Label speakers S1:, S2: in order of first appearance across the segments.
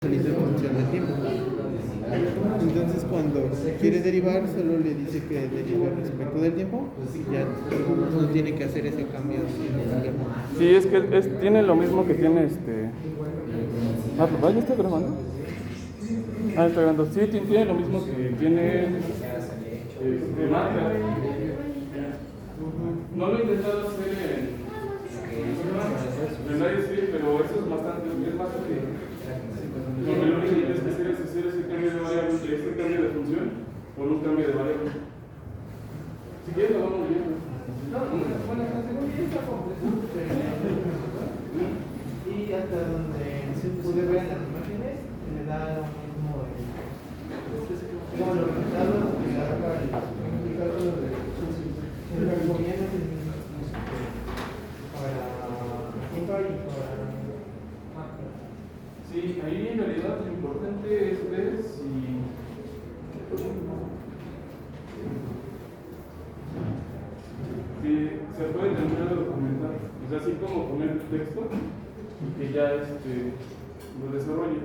S1: solito en función del tiempo. Entonces cuando quiere derivar solo le dice que derive respecto del tiempo, ya no tiene que hacer ese cambio.
S2: Sí, es que tiene lo mismo que tiene papá, ¿ya está grabando? Está grabando. Sí, tiene lo mismo que tiene Matra. No lo he intentado hacer en Live, pero eso es bastante, es más que porque lo único que tienes que hacer es hacer ese cambio de variable, este cambio de función por un cambio de variable. Si quieres lo vamos viendo.
S1: Y hasta donde se pude ver en las imágenes, me da lo mismo como los resultados que da para el cálculo de el gobierno para Simba y para Macro.
S2: Sí, ahí en realidad lo importante es ver si se puede terminar de documentar, o sea, así como poner el texto y que ya lo desarrolle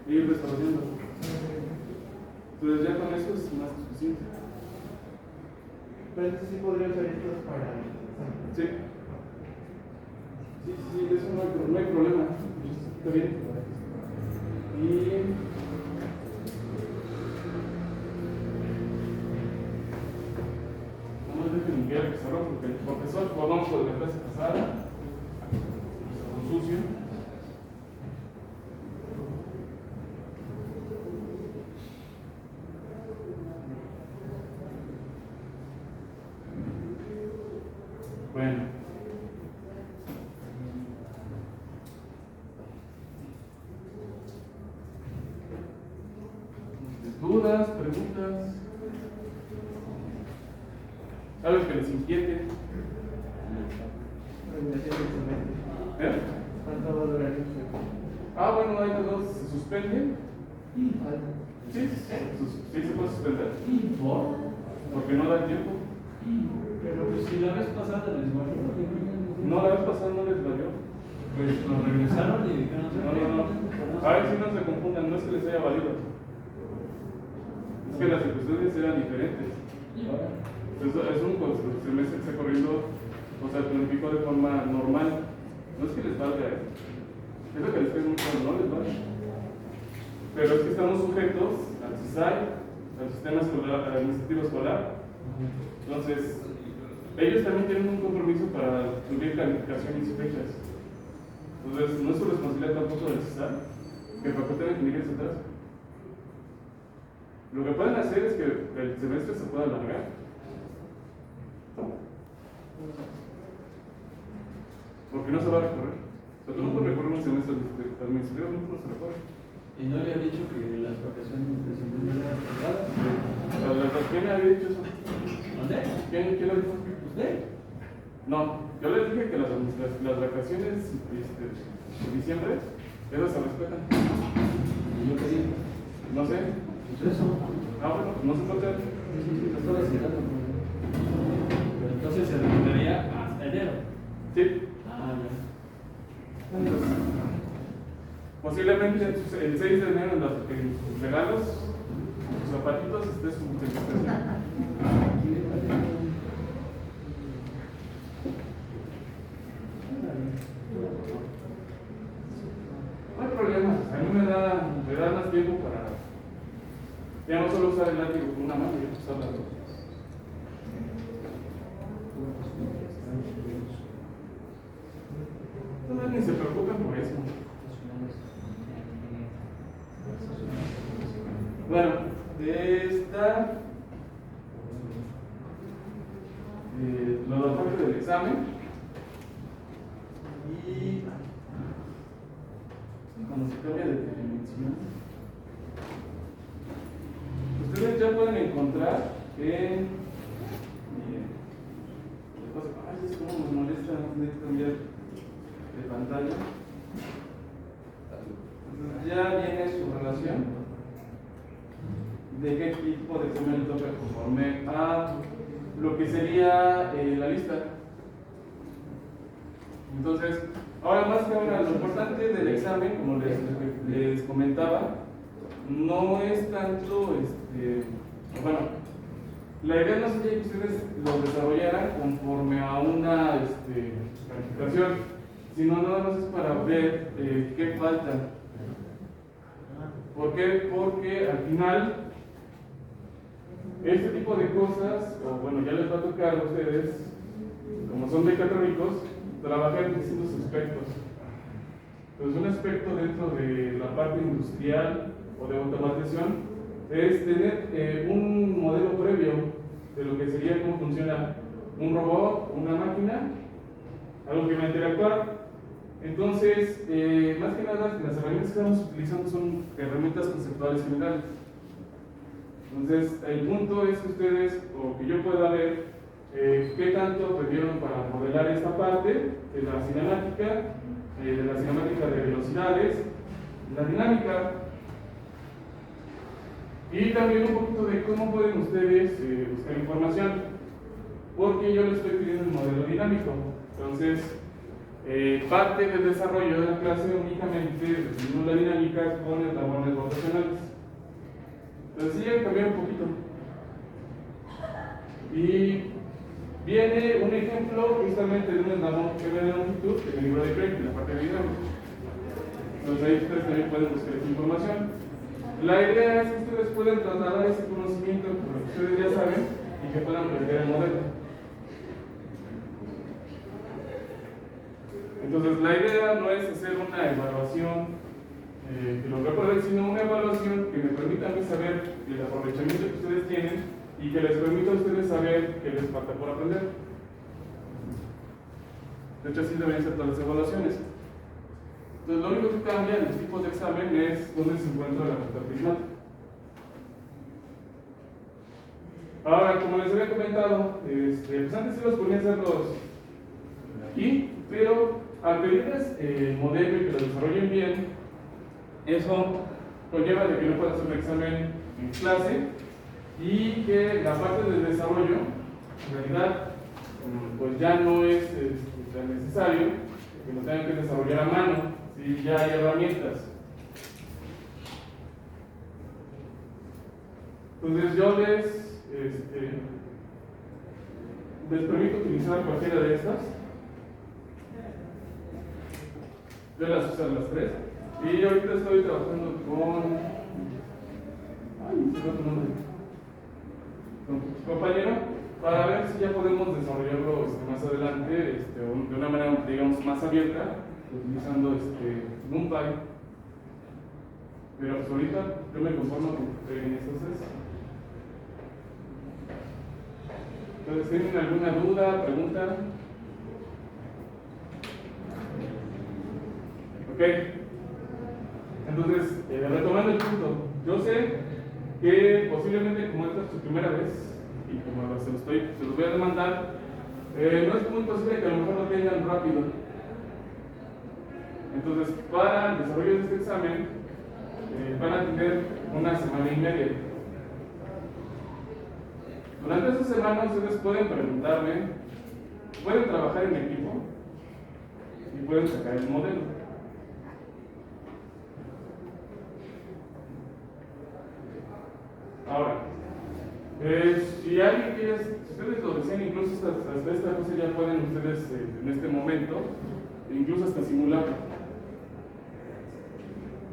S2: y ir desarrollando. Entonces ya con eso es más suficiente.
S1: Pero entonces sí podría usar estos para...
S2: Sí. Sí, de eso no hay problema. Está bien. Y vamos a ver que limpiar el pizarrón porque el profesor vamos por la clase pasada. Con sucio. Bueno. ¿Dudas? ¿Preguntas? ¿Algo que les inquiete?
S1: ¿Cuánto va a durar el semestre?
S2: Bueno, hay dos, se suspende. Sí, se puede suspender. Porque no da el tiempo.
S3: Pero pues si la vez pasada les valió.
S2: No, la vez pasada no les valió.
S3: Pues lo regresaron y dijeron,
S2: No. A ver si no se confundan, no es que les haya valido. Es que las circunstancias eran diferentes. Es un semestre que se corriendo, o sea, planificó de forma normal. No es que les valga, es lo que les estoy mostrando, no les vale. Pero es que estamos sujetos al CISAI, al sistema escolar, administrativo escolar. Entonces, ellos también tienen un compromiso para subir calificaciones y fechas. Entonces, no es su responsabilidad tampoco del CISAI que faculten ingeniería se atrase. Lo que pueden hacer es que el semestre se pueda alargar. Porque no se va a recorrer. O sea, tú no puedes recorrer un semestre administrativo, no se recorre.
S3: Y no le había dicho que las vacaciones de septiembre eran cerradas.
S2: ¿Quién le había dicho eso?
S3: ¿Dónde?
S2: ¿Quién lo dijo?
S3: ¿Usted?
S2: No, yo les dije que las vacaciones de diciembre, esas se respetan.
S3: ¿Y yo qué digo?
S2: No sé.
S3: Pues eso.
S2: Bueno, pues no se puede.
S3: Sí, lo estaba esperando. Pero entonces se recuperaría hasta enero.
S2: Sí.
S3: Ya.
S2: Posiblemente el 6 de enero en sus regalos, sus zapatitos, esté su certificación. No hay problema, a mí me da más tiempo para ya no solo usar el látigo con una mano, ya usar las dos. Entonces ni se preocupen por eso. Bueno, está la parte del examen y cuando se cambia de dimensión, ustedes ya pueden encontrar en es como me molesta cambiar de pantalla. Entonces ya viene su relación de qué tipo de examen toca conforme a lo que sería la lista. Entonces, Ahora, más que ahora, lo importante del examen, como les comentaba, no es tanto, bueno, la idea no sería que ustedes lo desarrollaran conforme a una calificación, sino nada más es para ver qué falta. ¿Por qué? Porque al final, este tipo de cosas, o bueno, ya les va a tocar a ustedes, como son mecatrónicos, trabajar en distintos aspectos. Entonces, un aspecto dentro de la parte industrial o de automatización es tener un modelo previo de lo que sería cómo funciona un robot, una máquina, algo que va a interactuar. Entonces, más que nada, las herramientas que estamos utilizando son herramientas conceptuales generales. Entonces, el punto es que ustedes, o que yo pueda ver, qué tanto aprendieron para modelar esta parte de la cinemática de velocidades, la dinámica, y también un poquito de cómo pueden ustedes buscar información, porque yo les estoy pidiendo el modelo dinámico. Entonces, parte del desarrollo de la clase únicamente definimos la dinámica con eslabones rotacionales. Entonces, sí, hay que cambiar un poquito. Y viene un ejemplo justamente de un eslabón que ve de longitud en el libro de Craig, en la parte de dinámica. Entonces, ahí ustedes también pueden buscar esa información. La idea es que ustedes puedan trasladar ese conocimiento con lo que ustedes ya saben y que puedan aprender el modelo. Entonces, la idea no es hacer una evaluación que lo recuerden, sino una evaluación que me permita a mí saber el aprovechamiento que ustedes tienen y que les permita a ustedes saber qué les falta por aprender. De hecho, así deben ser todas las evaluaciones. Entonces, lo único que cambia en los tipos de examen es dónde se encuentra la ruta prismática. Ahora, como les había comentado, pues antes se los ponía a hacerlos aquí, pero al pedirles el modelo y que lo desarrollen bien, eso conlleva de que no puedan hacer un examen en clase y que la parte del desarrollo, en realidad, pues ya no es tan necesario que lo tengan que desarrollar a mano, si ya hay herramientas. Entonces yo les permito utilizar cualquiera de estas. Yo las uso las tres. Y ahorita estoy trabajando con. Ay, ¿qué otro nombre? Con tu compañero, para ver si ya podemos desarrollarlo más adelante de una manera, digamos, más abierta, utilizando NumPy. Pero pues ahorita yo me conformo con que en estos tres. Entonces, ¿tienen alguna duda, pregunta? Ok. Entonces, retomando el punto, yo sé que posiblemente como esta es su primera vez y como se los voy a demandar, no es muy posible que a lo mejor lo tengan rápido. Entonces, para el desarrollo de este examen, van a tener una semana y media. Durante esa semana ustedes pueden preguntarme, pueden trabajar en equipo y pueden sacar el modelo. Ahora, si alguien quiere, si ustedes lo desean, incluso hasta esta cosa ya pueden ustedes en este momento, incluso hasta simularlo.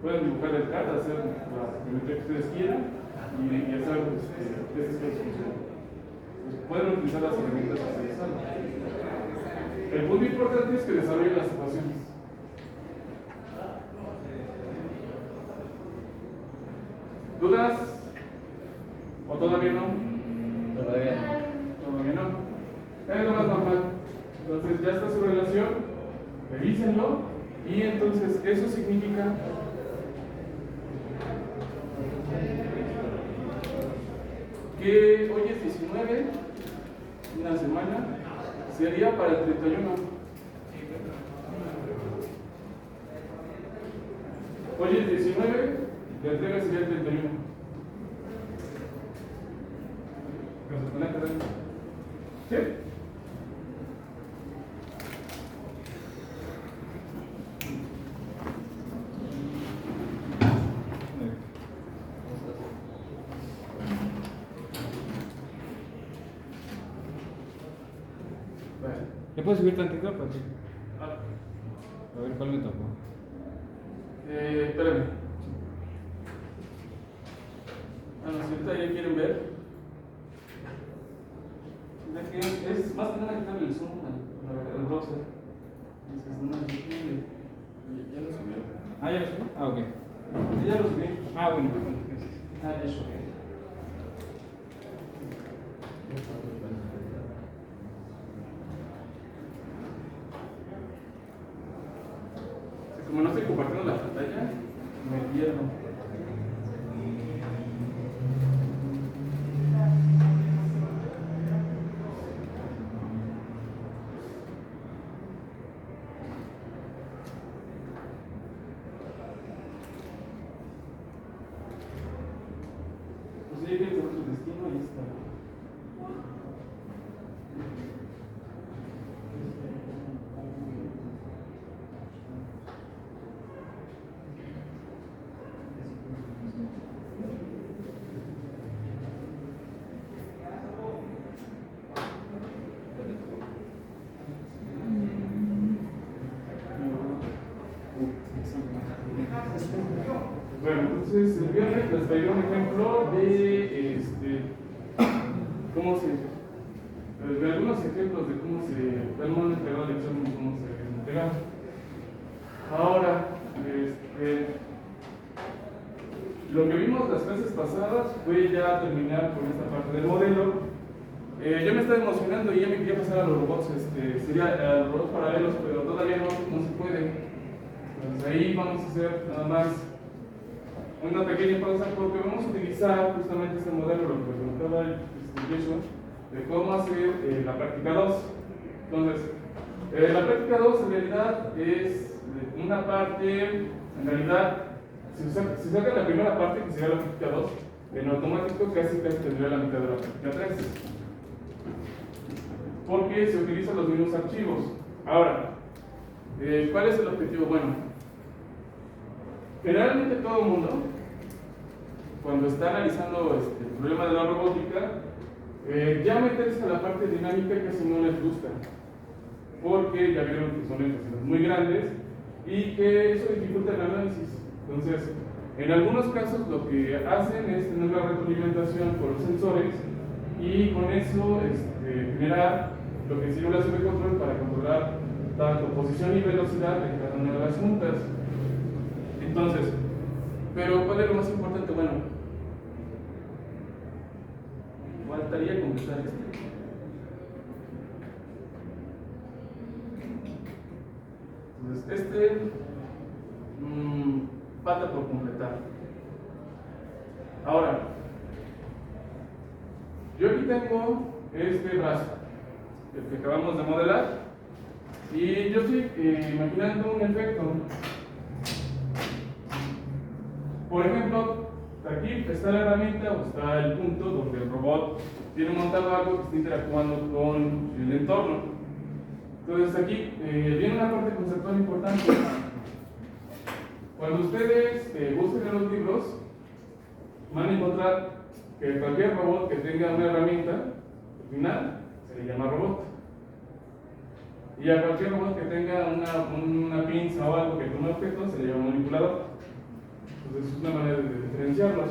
S2: Pueden dibujar el CAD, hacer la geometría que ustedes quieran y hacer esas cosas. Pueden utilizar las herramientas que ustedes saben. El punto importante es que desarrollen las ecuaciones. ¿Dudas? ¿O todavía no?
S3: Todavía
S2: no. Es lo más normal. Entonces ya está su relación, revísenlo y entonces eso significa que hoy es 19, una semana, sería para el 31. Hoy es 19, la entrega sería el 31. ¿Sí?
S3: ¿Le puedo subir tantito para ti?
S2: Ah,
S3: A ver cuál me tocó.
S2: espérame. Ah, no, si ahorita ya quieren ver. Es más que nada quitarle el zoom al browser. Entonces, no, ya lo subí.
S3: Ah, ya lo subí. Ah, ok.
S2: Ya lo subí.
S3: Ah, bueno, gracias.
S2: Ah, eso. Como no estoy compartiendo la pantalla, me pierdo. Pues ya llegué a tu destino y ya está. Bueno, entonces el viernes les traigo un ejemplo de cómo se, de algunos ejemplos de cómo han entregado el examen y cómo se entregan. Ahora, lo que vimos las clases pasadas fue ya terminar con esta parte del modelo. Yo me estaba emocionando y ya me quería pasar a los robots, sería a los robots paralelos, pero todavía no se puede. Entonces ahí vamos a hacer nada más una pequeña pausa porque vamos a utilizar justamente este modelo, lo que preguntaba Jason, de cómo hacer la práctica 2. Entonces, la práctica 2 en realidad es una parte, en realidad, si saca la primera parte, que sería la práctica 2, en automático casi tendría la mitad de la práctica 3. Porque se utilizan los mismos archivos. Ahora, ¿cuál es el objetivo? Bueno, generalmente todo el mundo, cuando está analizando el problema de la robótica, ya meterse a la parte dinámica casi no les gusta, porque ya vieron que son ecuaciones muy grandes y que eso dificulta el análisis. Entonces, en algunos casos lo que hacen es tener una retroalimentación por los sensores y con eso generar lo que simulación de control para controlar tanto posición y velocidad de cada una de las juntas. Entonces, pero ¿cuál es lo más importante? Bueno, faltaría completar Entonces, falta por completar. Ahora, yo aquí tengo este brazo, el que acabamos de modelar, y yo estoy imaginando un efecto. Por ejemplo, aquí está la herramienta o está el punto donde el robot tiene montado algo que está interactuando con el entorno. Entonces aquí viene una parte conceptual importante. Cuando ustedes busquen en los libros, van a encontrar que cualquier robot que tenga una herramienta, al final se le llama robot. Y a cualquier robot que tenga una pinza o algo que tome objetos se le llama manipulador. Entonces es una manera de diferenciarlos.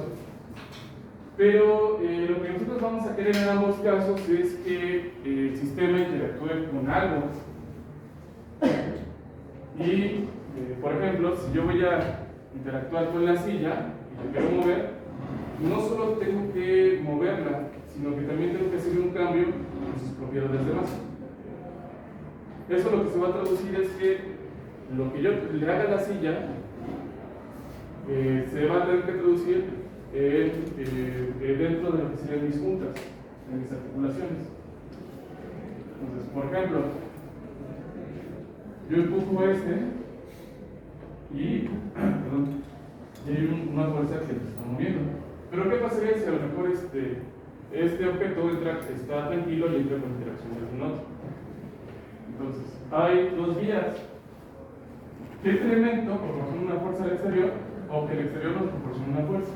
S2: Pero lo que nosotros vamos a querer en ambos casos es que el sistema interactúe con algo. Y, por ejemplo, si yo voy a interactuar con la silla y la quiero mover, no solo tengo que moverla, sino que también tengo que hacer un cambio en sus propiedades de masa. Eso lo que se va a traducir es que lo que yo le haga a la silla se va a tener que traducir dentro de lo que serían mis juntas, en mis articulaciones. Entonces, por ejemplo, yo empujo y hay una fuerza que se está moviendo. Pero ¿qué pasaría si a lo mejor este objeto está tranquilo y entra con interacciones con otro? Entonces, hay dos vías. Que este elemento proporciona una fuerza al exterior o que el exterior nos proporciona una fuerza.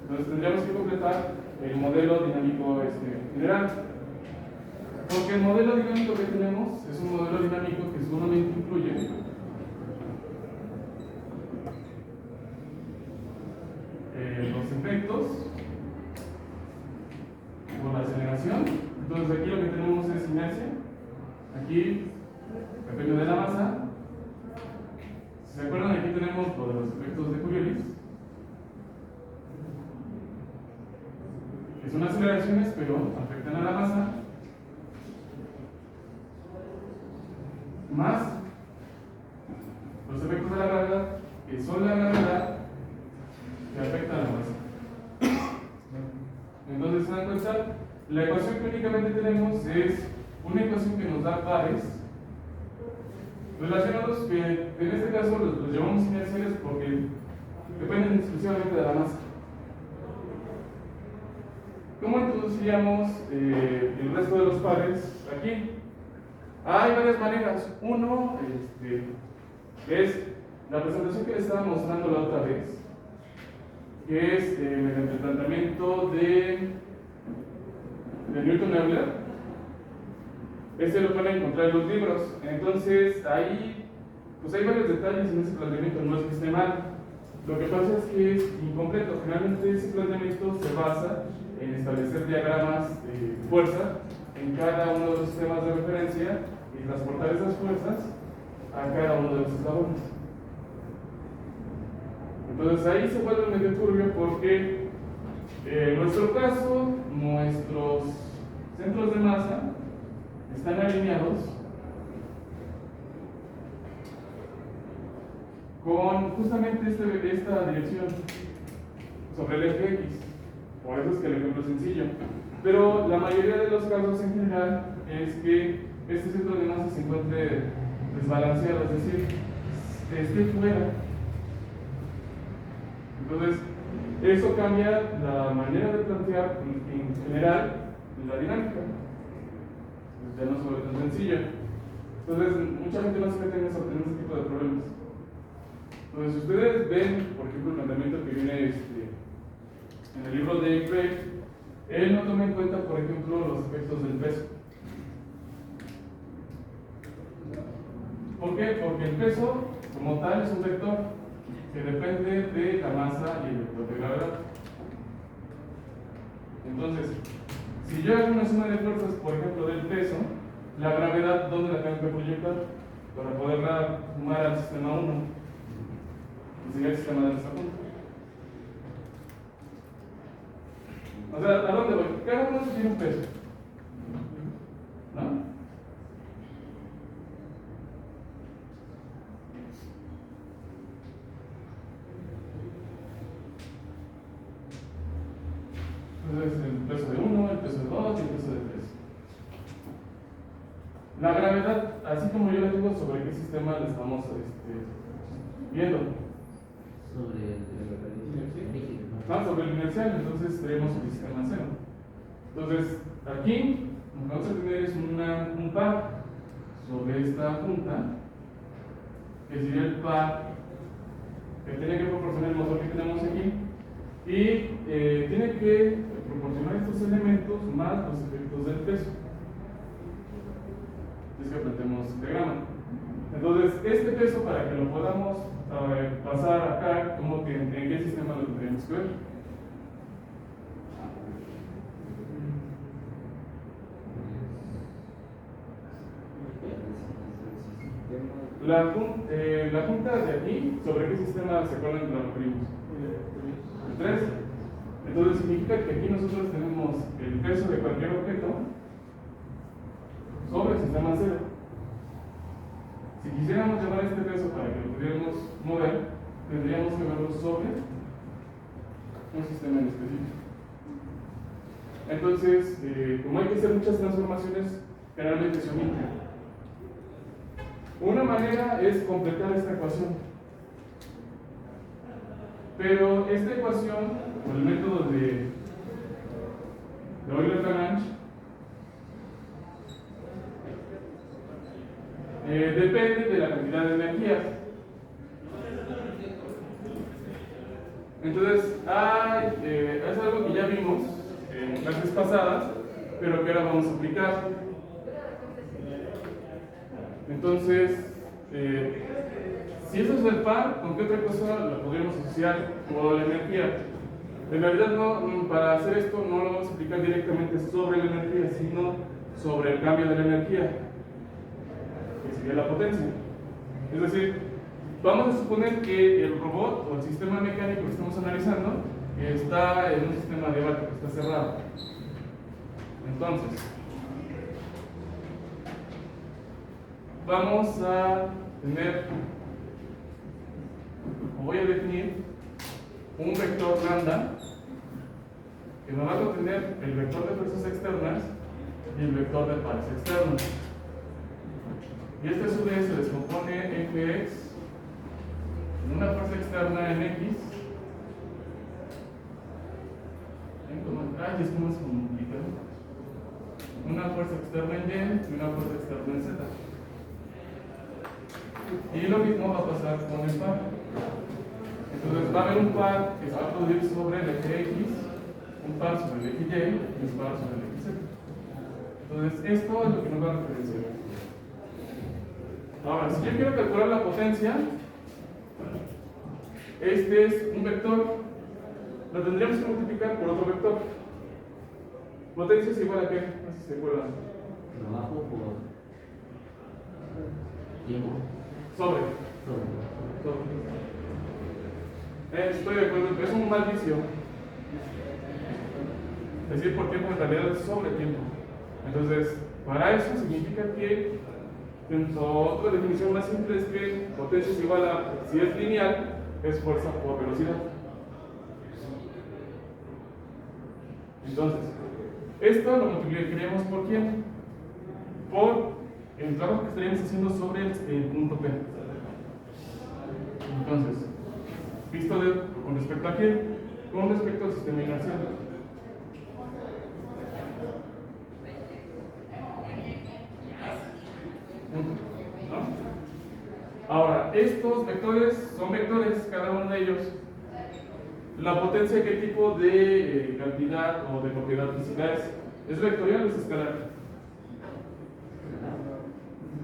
S2: Entonces tendríamos que completar el modelo dinámico general. Porque el modelo dinámico que tenemos es un modelo dinámico que solamente incluye los efectos por la aceleración. Entonces aquí lo que tenemos es inercia. Aquí depende de la masa. Si se acuerdan, aquí tenemos lo de los efectos de Coriolis, que son aceleraciones pero afectan a la masa, más los efectos de la gravedad, que son la gravedad que afecta a la masa. Entonces, se dan cuenta, la ecuación que únicamente tenemos es una ecuación que nos da pares relacionados que en este caso los llamamos inerciales porque dependen exclusivamente de la masa. ¿Cómo introduciríamos el resto de los pares aquí? Hay varias maneras. Uno es la presentación que les estaba mostrando la otra vez, que es mediante el planteamiento de Newton-Euler. Este lo pueden encontrar en los libros. Entonces, ahí pues hay varios detalles en ese planteamiento, no es que esté mal. Lo que pasa es que es incompleto. Generalmente ese planteamiento se basa en establecer diagramas de fuerza en cada uno de los sistemas de referencia y transportar esas fuerzas a cada uno de los eslabones. Entonces ahí se vuelve medio turbio porque en nuestro caso, nuestros centros de masa están alineados con justamente esta dirección sobre el eje X. Por eso es que el ejemplo es sencillo. Pero la mayoría de los casos en general es que este centro de masa se encuentre desbalanceado, es decir, esté fuera. Entonces, eso cambia la manera de plantear en general la dinámica. Ya no se vuelve tan sencillo. Entonces, mucha gente no se mete en ese tipo de problemas. Entonces, si ustedes ven, por ejemplo, el planteamiento que viene en el libro de Craig, él no toma en cuenta, por ejemplo, los efectos del peso. ¿Por qué? Porque el peso, como tal, es un vector que depende de la masa y el vector de gravedad. Entonces, si yo hago una suma de fuerzas, por ejemplo, del peso, la gravedad, ¿dónde la tengo que proyectar? Para poderla sumar al sistema 1, que sería el sistema de nuestra punta. O sea, ¿a dónde voy? Cada uno tiene un peso, ¿no? Entonces, el peso de 1, el peso de 2 y el peso de 3. La gravedad, así como yo la tengo, ¿sobre qué sistema la estamos viendo?
S4: Sobre el rígido.
S2: Sobre el inercial, entonces tenemos el sistema 0. Entonces, aquí lo que vamos a tener es un par sobre esta junta, que sería el par que tiene que proporcionar el motor que tenemos aquí, y tiene que proporcionar estos elementos más los efectos del peso. Es que planteemos este diagrama. Entonces, este peso, para que lo podamos pasar acá, ¿cómo que, ¿en qué sistema lo tendríamos que ver? La junta de aquí, ¿sobre qué sistema se acuerdan que la referimos? El 3. Entonces significa que aquí nosotros tenemos el peso de cualquier objeto sobre el sistema 0. Si quisiéramos llevar este peso para que lo pudiéramos mover, tendríamos que verlo sobre un sistema en específico. Entonces, como hay que hacer muchas transformaciones, generalmente se omiten. Una manera es completar esta ecuación. Pero esta ecuación, con el método de Euler-Lagrange, depende de la cantidad de energía. Entonces, es algo que ya vimos en clases pasadas, pero que ahora vamos a aplicar. Entonces, si eso es el par, ¿con qué otra cosa lo podríamos asociar con la energía? En realidad, no, para hacer esto no lo vamos a aplicar directamente sobre la energía, sino sobre el cambio de la energía, que sería la potencia. Es decir, vamos a suponer que el robot o el sistema mecánico que estamos analizando está en un sistema adiabático, está cerrado. Entonces, vamos a tener, o voy a definir un vector lambda que nos va a contener el vector de fuerzas externas y el vector de pares externos. Y este a su vez se descompone en Fx en una fuerza externa en X. Es como es complicado. Una fuerza externa en Y y una fuerza externa en Z. Y lo mismo va a pasar con el par. Entonces va a haber un par que se va a producir sobre el eje X, un par sobre el eje Y y un par sobre el eje Z. Entonces esto es lo que nos va a referenciar. Ahora, si yo quiero calcular la potencia, este es un vector, lo tendríamos que multiplicar por otro vector. Potencia es igual a qué, no sé si se acuerdan.
S4: Trabajo por tiempo.
S2: Sobre. Estoy de acuerdo, pero es un mal vicio. Decir por tiempo en realidad es sobre tiempo. Entonces, para eso significa que otra definición más simple es que potencia es igual a, si es lineal, es fuerza por velocidad. Entonces, esto lo multiplicaríamos por quién? Por el trabajo que estaríamos haciendo sobre el punto P. Entonces, visto con respecto a quién? Con respecto al sistema inercial. ¿No? Ahora, estos vectores son vectores, cada uno de ellos. La potencia, ¿qué tipo de cantidad o de propiedad física es? ¿Es vectorial o es escalar?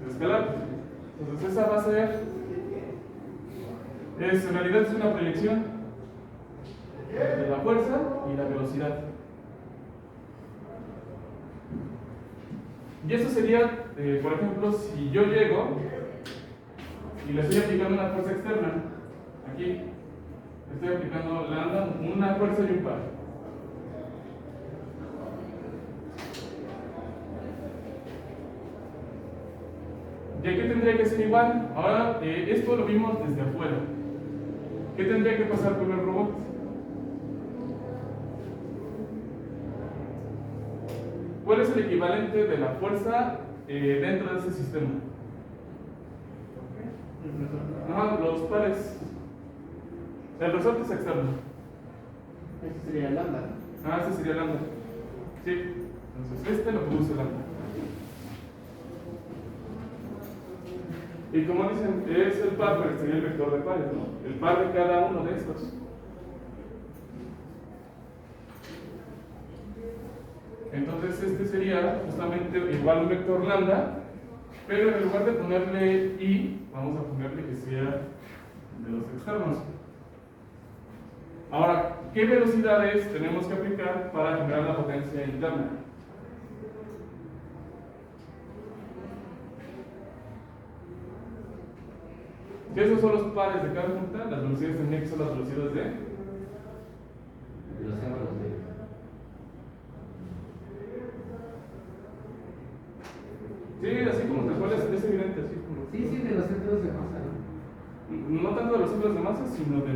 S2: Es escalar. Entonces esa va a ser, en realidad es una proyección de la fuerza y la velocidad. Y eso sería, por ejemplo, si yo llego y le estoy aplicando una fuerza externa, aquí estoy aplicando lambda, una fuerza y un par. ¿Y aquí tendría que ser igual? Ahora, esto lo vimos desde afuera. ¿Qué tendría que pasar con el robot? ¿Cuál es el equivalente de la fuerza dentro de ese sistema? Los pares. El resorte es externo.
S1: Este sería el lambda.
S2: Este sería lambda. Sí. Entonces, este lo produce lambda. Y como dicen, es el par, pero sería el vector de pares, ¿no? El par de cada uno de estos. Entonces este sería justamente igual un vector lambda, pero en lugar de ponerle i, vamos a ponerle que sea de los externos. Ahora, ¿qué velocidades tenemos que aplicar para generar la potencia interna? Si esos son los pares de cada punta, las velocidades tendrían que ser las velocidades de
S4: Velocidad por los medios.
S2: sí, así como te acuerdas, es evidente, así como
S1: Sí, de los centros de masa, ¿no?
S2: no tanto de los centros de masa, sino de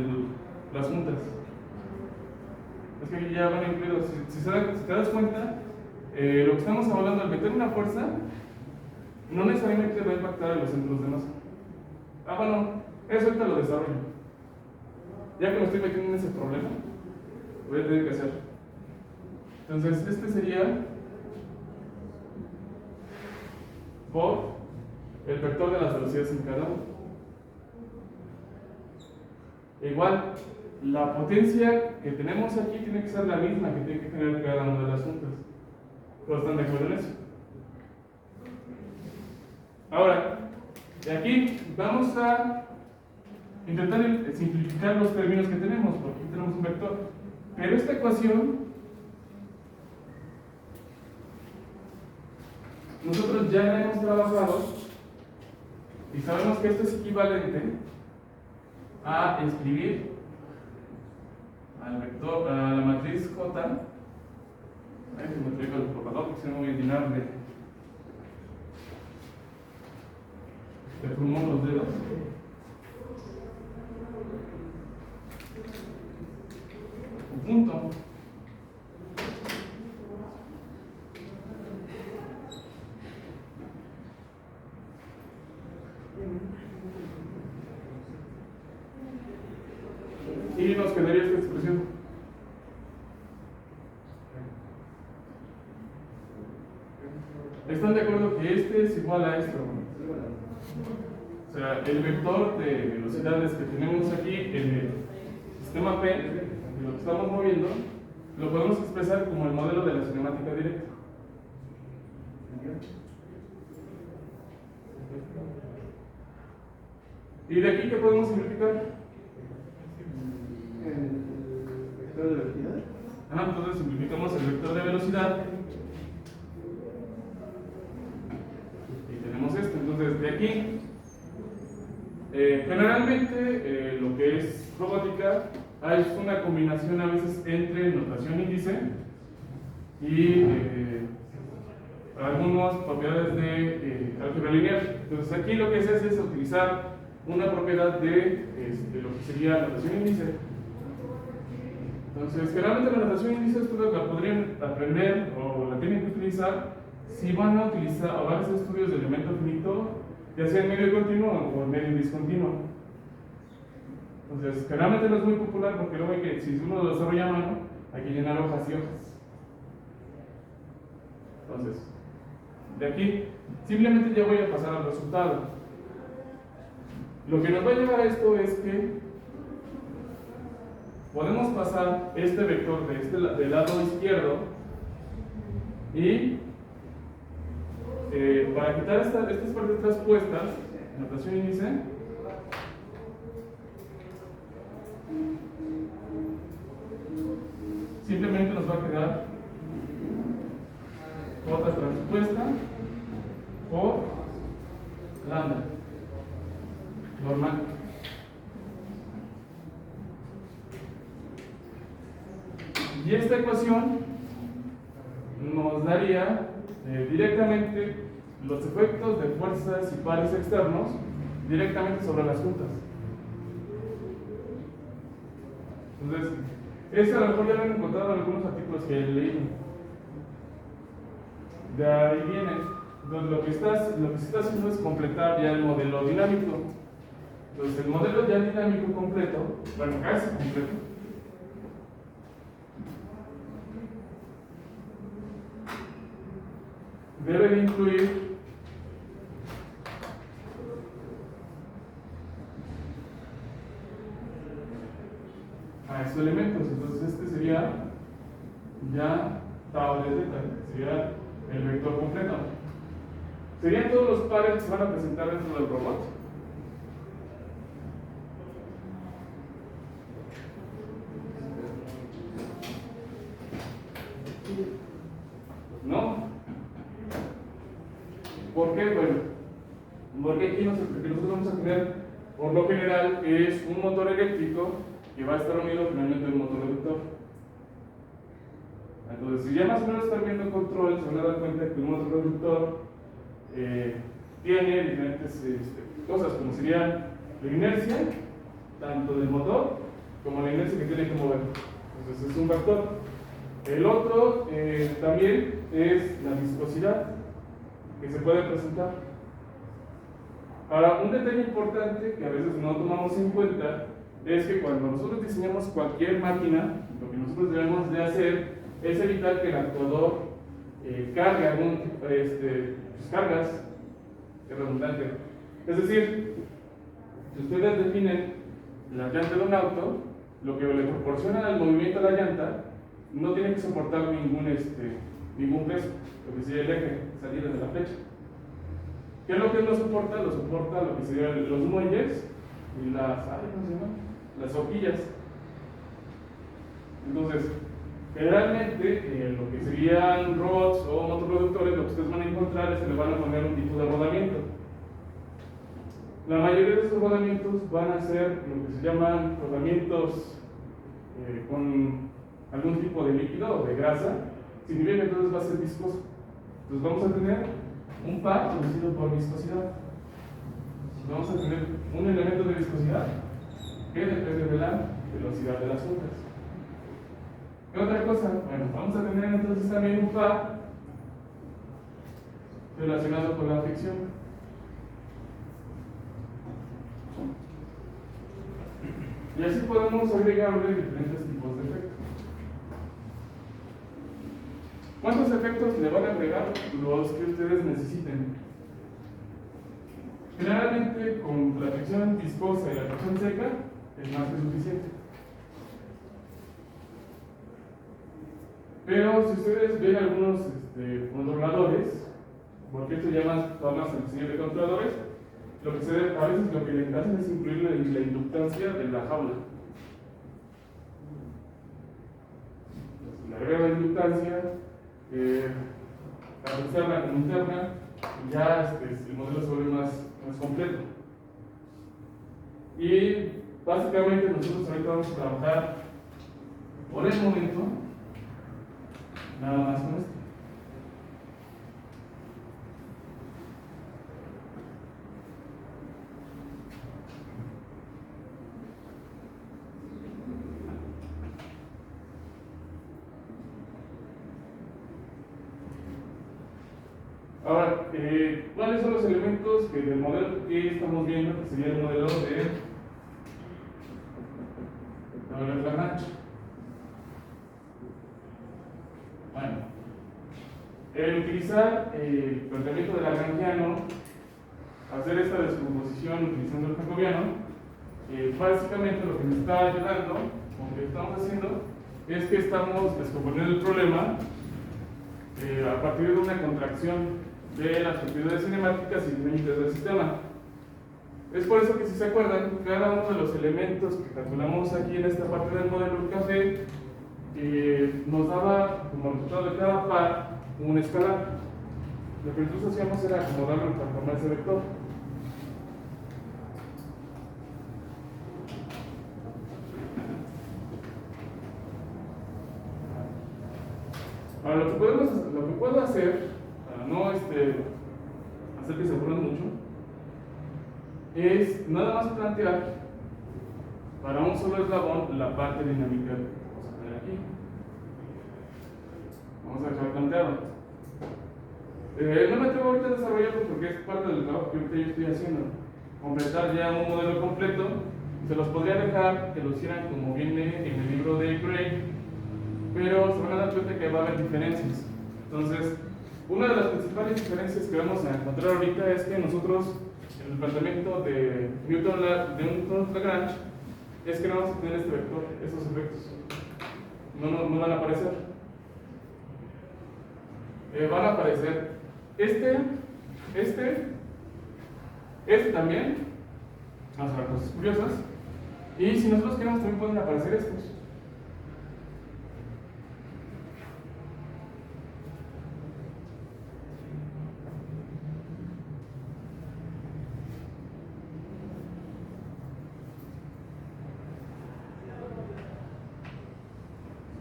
S2: las juntas. Es que aquí ya van incluidos. Si te das cuenta, lo que estamos hablando al meter una fuerza, no necesariamente va a impactar a los centros de masa. Bueno, eso ahorita lo desarrollo. Ya que me estoy metiendo en ese problema, voy a tener que hacer. Entonces, este sería por el vector de las velocidades en cada uno. Igual, la potencia que tenemos aquí tiene que ser la misma que tiene que tener cada una de las juntas. ¿Todos están de acuerdo en eso? Ahora, Y aquí vamos a intentar simplificar los términos que tenemos, porque aquí tenemos un vector. Pero esta ecuación, nosotros ya la hemos trabajado y sabemos que esto es equivalente a escribir al vector, a la matriz J. Ahí se me traigo el borrador porque si no voy a llenar de plumón los dedos. Punto. Y nos quedaría esta expresión. ¿Están de acuerdo que este es igual a esto? O sea, el vector de velocidades que tenemos aquí en el sistema P, de lo que estamos moviendo, lo podemos expresar como el modelo de la cinemática directa. ¿Y de aquí qué podemos simplificar?
S1: El vector de velocidad.
S2: Entonces simplificamos el vector de velocidad. Y tenemos esto. Entonces, de aquí, generalmente lo que es robótica es una combinación a veces entre notación índice y algunas propiedades de álgebra lineal. Entonces, aquí lo que se hace es utilizar una propiedad de lo que sería notación índice. Entonces, generalmente la notación índice ustedes la podrían aprender o la tienen que utilizar si van a utilizar o van a hacer estudios de elemento finito, ya sea en medio continuo o en medio discontinuo. Entonces, generalmente no es muy popular porque luego hay que, si uno lo desarrolla a mano, hay que llenar hojas y hojas. Entonces, de aquí, simplemente ya voy a pasar al resultado. Lo que nos va a llevar a esto es que podemos pasar este vector del lado izquierdo y para quitar estas partes traspuestas, notación índice, simplemente nos va a quedar J transpuesta por lambda normal. Y esta ecuación nos daría directamente los efectos de fuerzas y pares externos directamente sobre las juntas. Entonces, eso a lo mejor ya lo han encontrado en algunos artículos que he leído. De ahí viene. Entonces, lo que se está haciendo es completar ya el modelo dinámico. Entonces, el modelo ya dinámico completo, bueno, casi completo, debe de incluir a estos elementos. Entonces, este sería ya tau de teta, sería el vector completo. Serían todos los pares que se van a presentar dentro del robot. ¿No? ¿Por qué? Bueno, porque aquí nosotros vamos a tener, por lo general, es un motor eléctrico que va a estar unido finalmente a un motor reductor. Entonces, si ya más o menos están viendo control, se van a dar cuenta que un motor reductor tiene diferentes cosas, como sería la inercia, tanto del motor como la inercia que tiene que mover. Entonces, es un factor. El otro también es la viscosidad que se puede presentar. Ahora, un detalle importante que a veces no tomamos en cuenta es que cuando nosotros diseñamos cualquier máquina, lo que nosotros debemos de hacer es evitar que el actuador cargue algún cargas, es redundante. Es decir, si ustedes definen la llanta de un auto, lo que le proporciona el movimiento a la llanta no tiene que soportar ningún peso, lo que sería el eje, salida de la flecha. ¿Qué es lo que no soporta? Lo soporta lo que serían los muelles y ¿cómo se llama? Las horquillas. Entonces, generalmente, lo que serían rods o motorreductores, lo que ustedes van a encontrar es que le van a poner un tipo de rodamiento. La mayoría de esos rodamientos van a ser lo que se llaman rodamientos con algún tipo de líquido o de grasa, significa que entonces va a ser viscoso. Entonces vamos a tener un par producido por viscosidad. Vamos a tener un elemento de viscosidad que depende de la velocidad de las ondas. ¿Qué otra cosa? Bueno, vamos a tener entonces también un par relacionado con la fricción. Y así podemos agregarle diferentes tipos de efectos. ¿Cuántos efectos le van a agregar? Los que ustedes necesiten. Generalmente con la fricción viscosa y la fricción seca es más que suficiente. Pero si ustedes ven algunos controladores, porque esto ya va más al diseño de controladores, a veces lo que le hacen es incluir la inductancia de la jaula. Entonces, le agrega la inductancia, tanto externa como interna, y ya el modelo se vuelve más completo. Y básicamente nosotros ahorita vamos a trabajar por el momento nada más con esto. Ahora, ¿cuáles son los elementos del modelo que estamos viendo? Que sería el modelo de Lagrange. Bueno, el utilizar el planteamiento de Lagrangiano, hacer esta descomposición utilizando el jacobiano, básicamente lo que nos está ayudando, o lo que estamos haciendo, es que estamos descomponiendo el problema a partir de una contracción de las propiedades cinemáticas y límites del sistema. Es por eso que, si se acuerdan, cada uno de los elementos que calculamos aquí en esta parte del modelo del café nos daba como resultado de cada par un escalar. Lo que nosotros hacíamos era acomodarlo para formar ese vector. Ahora, lo que puedo hacer, para no hacer que se aburran mucho, es nada más plantear para un solo eslabón la parte dinámica que vamos a tener aquí. Vamos a dejar planteado. No me atrevo ahorita a desarrollarlo porque es parte del trabajo que ahorita yo estoy haciendo. Completar ya un modelo completo. Se los podría dejar que lo hicieran como viene en el libro de Gray, pero se van a dar cuenta que va a haber diferencias. Entonces, una de las principales diferencias que vamos a encontrar ahorita es que nosotros, en el planteamiento de Newton-Lagrange, es que no vamos a tener este vector, esos efectos. No van a aparecer. Van a aparecer este también. Vamos a ver cosas curiosas. Y si nosotros queremos, también pueden aparecer estos.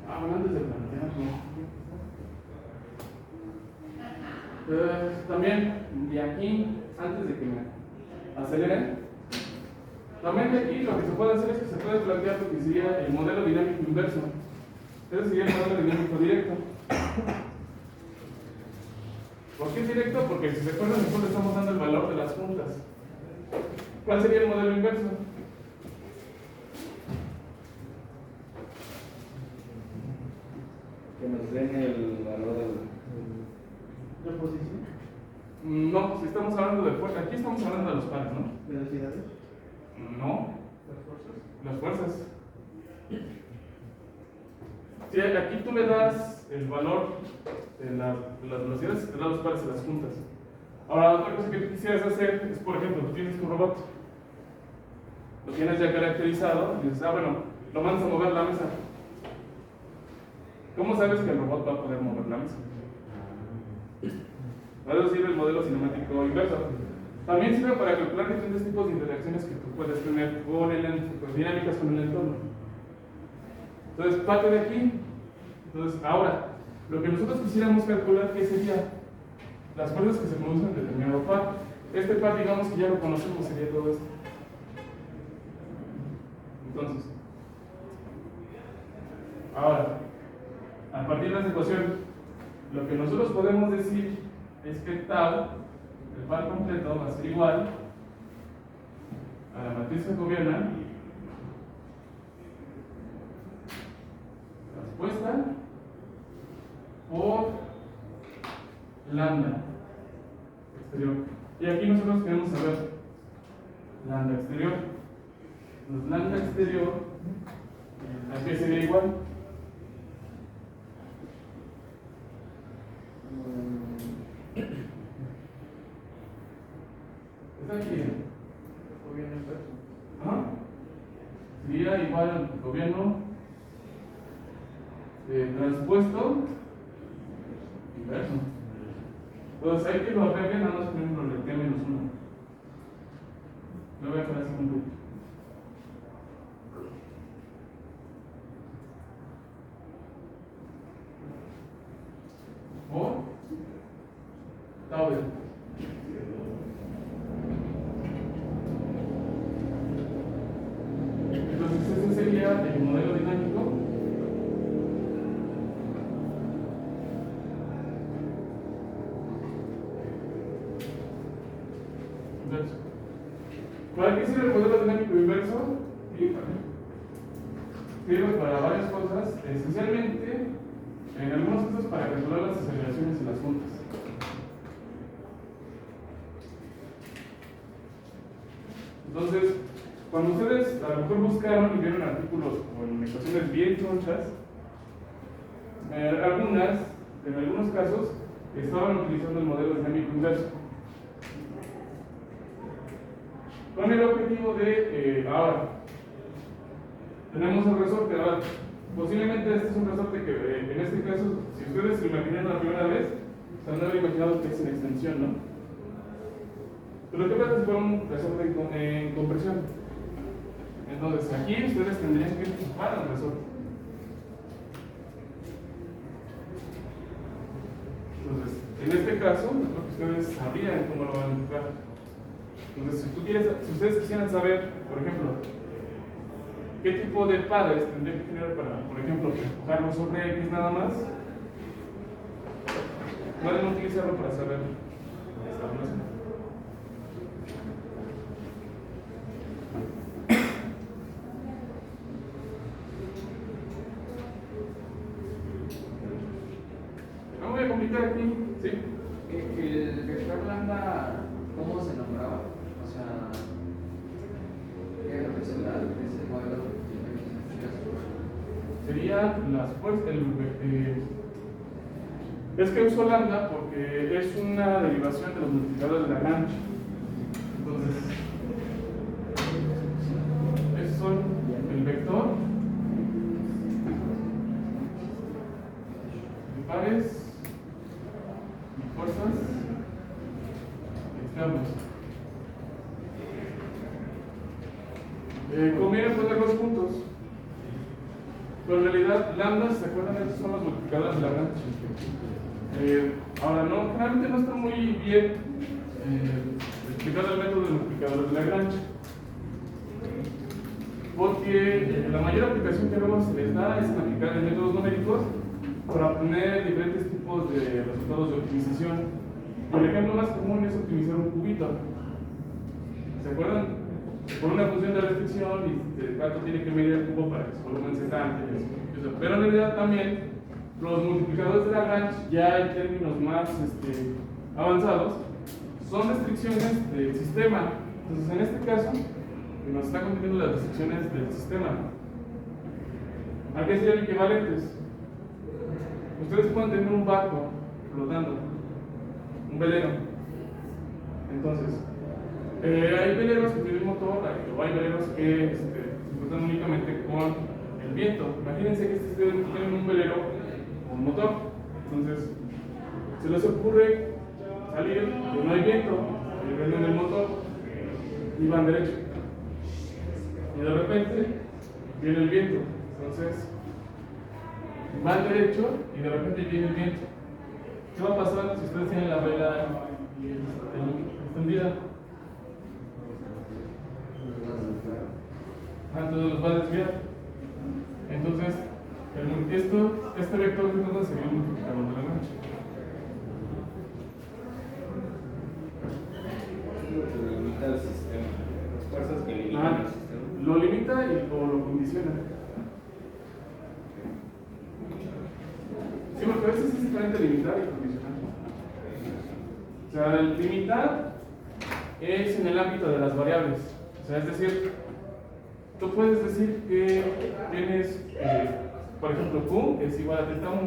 S2: Antes de plantearlo. También de aquí, antes de que me aceleren, también de aquí lo que se puede hacer es que se puede plantear lo que sería el modelo dinámico inverso. Ese sería el modelo dinámico directo. ¿Por qué es directo? Porque si se acuerdan, nosotros le estamos dando el valor de las puntas. ¿Cuál sería el modelo inverso?
S4: Que nos den el valor
S1: ¿La posición?
S2: No, si estamos hablando de fuerza, aquí estamos hablando de los pares, ¿no?
S1: ¿Velocidades?
S2: No,
S1: ¿Las fuerzas?
S2: las fuerzas. Si aquí tú le das el valor de las velocidades, te da los pares de las puntas. Ahora, otra cosa que tú quisieras hacer es, por ejemplo, tú tienes tu robot, lo tienes ya caracterizado, y dices, bueno, lo mandas a mover la mesa. ¿Cómo sabes que el robot va a poder mover la mesa? Para eso sirve el modelo cinemático inverso. También sirve para calcular diferentes tipos de interacciones que tú puedes tener con dinámicas con el entorno. Entonces, parte de aquí. Entonces, ahora, lo que nosotros quisiéramos calcular, ¿qué sería? Las fuerzas que se producen en determinado par. Este par, digamos que ya lo conocemos, sería todo esto. Entonces, ahora, a partir de esta ecuación, lo que nosotros podemos decir es que tau, el par completo, va a ser igual a la matriz jacobiana transpuesta por lambda exterior. Y aquí nosotros queremos saber lambda exterior. Entonces, lambda exterior, ¿a qué sería igual? Está aquí.
S1: Gobierno inverso.
S2: Ajá. Sería igual al gobierno transpuesto inverso. Entonces hay que lo arreglen, nada más por ejemplo el T-1. Lo voy a dejar así un poco. Por tau de. Entonces ese sería el modelo dinámico. Inverso. ¿Para qué sirve el modelo dinámico inverso? Sirve para varias cosas, esencialmente en algunos casos para calcular las aceleraciones y las puntas. Entonces, cuando ustedes a lo mejor buscaron y vieron artículos con ecuaciones bien chonchas, en algunos casos, estaban utilizando el modelo dinámico inverso. Con el objetivo de, ahora, tenemos el resorte. Ahora, posiblemente este es un resorte que, en este caso, si ustedes se lo imaginan la primera vez, se han de haber imaginado que es en extensión, ¿no? Pero ¿qué pasa si fuera un resorte en compresión? Entonces, aquí ustedes tendrían que chupar el resorte. Entonces, en este caso, creo que ustedes sabrían cómo lo van a empujar. Entonces, si ustedes quisieran saber, por ejemplo, qué tipo de pares tendría que generar para, por ejemplo, empujarlo sobre X nada más, pueden utilizarlo para saber esta relación. No voy a complicar aquí, ¿sí?
S3: El vector lambda, ¿cómo se nombraba? O sea, ¿qué representa ese modelo?
S2: Sería las fuerzas. Es que uso lambda porque es una derivación de los multiplicadores de Lagrange. Entonces, esos son el vector de pares y fuerzas externas. Conviene poner los puntos. Pero en realidad, lambda, ¿se acuerdan? Estos son los multiplicadores de Lagrange. Ahora, no, generalmente no está muy bien explicado el método de multiplicadores de Lagrange. Porque la mayor aplicación que luego se les da es en aplicar en métodos numéricos para obtener diferentes tipos de resultados de optimización. El ejemplo más común es optimizar un cubito. ¿Se acuerdan? Por una función de restricción y de cuánto tiene que medir el cubo para que su volumen se cante. Pero en realidad también los multiplicadores de Lagrange, ya en términos más avanzados, son restricciones del sistema. Entonces, en este caso, nos está conteniendo las restricciones del sistema. ¿A qué serían equivalentes? Ustedes pueden tener un barco flotando, un velero. Entonces, hay veleros que tienen motor, o hay veleros que se flotan únicamente con el viento. Imagínense que tienen un velero con motor. Entonces, se les ocurre salir, que no hay viento, y prenden el motor y van derecho. Y de repente viene el viento. Entonces, van derecho y de repente viene el viento. ¿Qué va a pasar si ustedes tienen la vela extendida? Entonces los va a desviar. Entonces, este vector de entonces sería un multiplicador de la mancha.
S4: Lo que limita el sistema. Las fuerzas que limitan el sistema.
S2: Lo limita o lo condiciona. Sí, porque a veces es diferente limitar y condicionar. O sea, el limitar es en el ámbito de las variables. O sea, es decir, tú puedes decir que tienes, por ejemplo, Q es igual a teta 1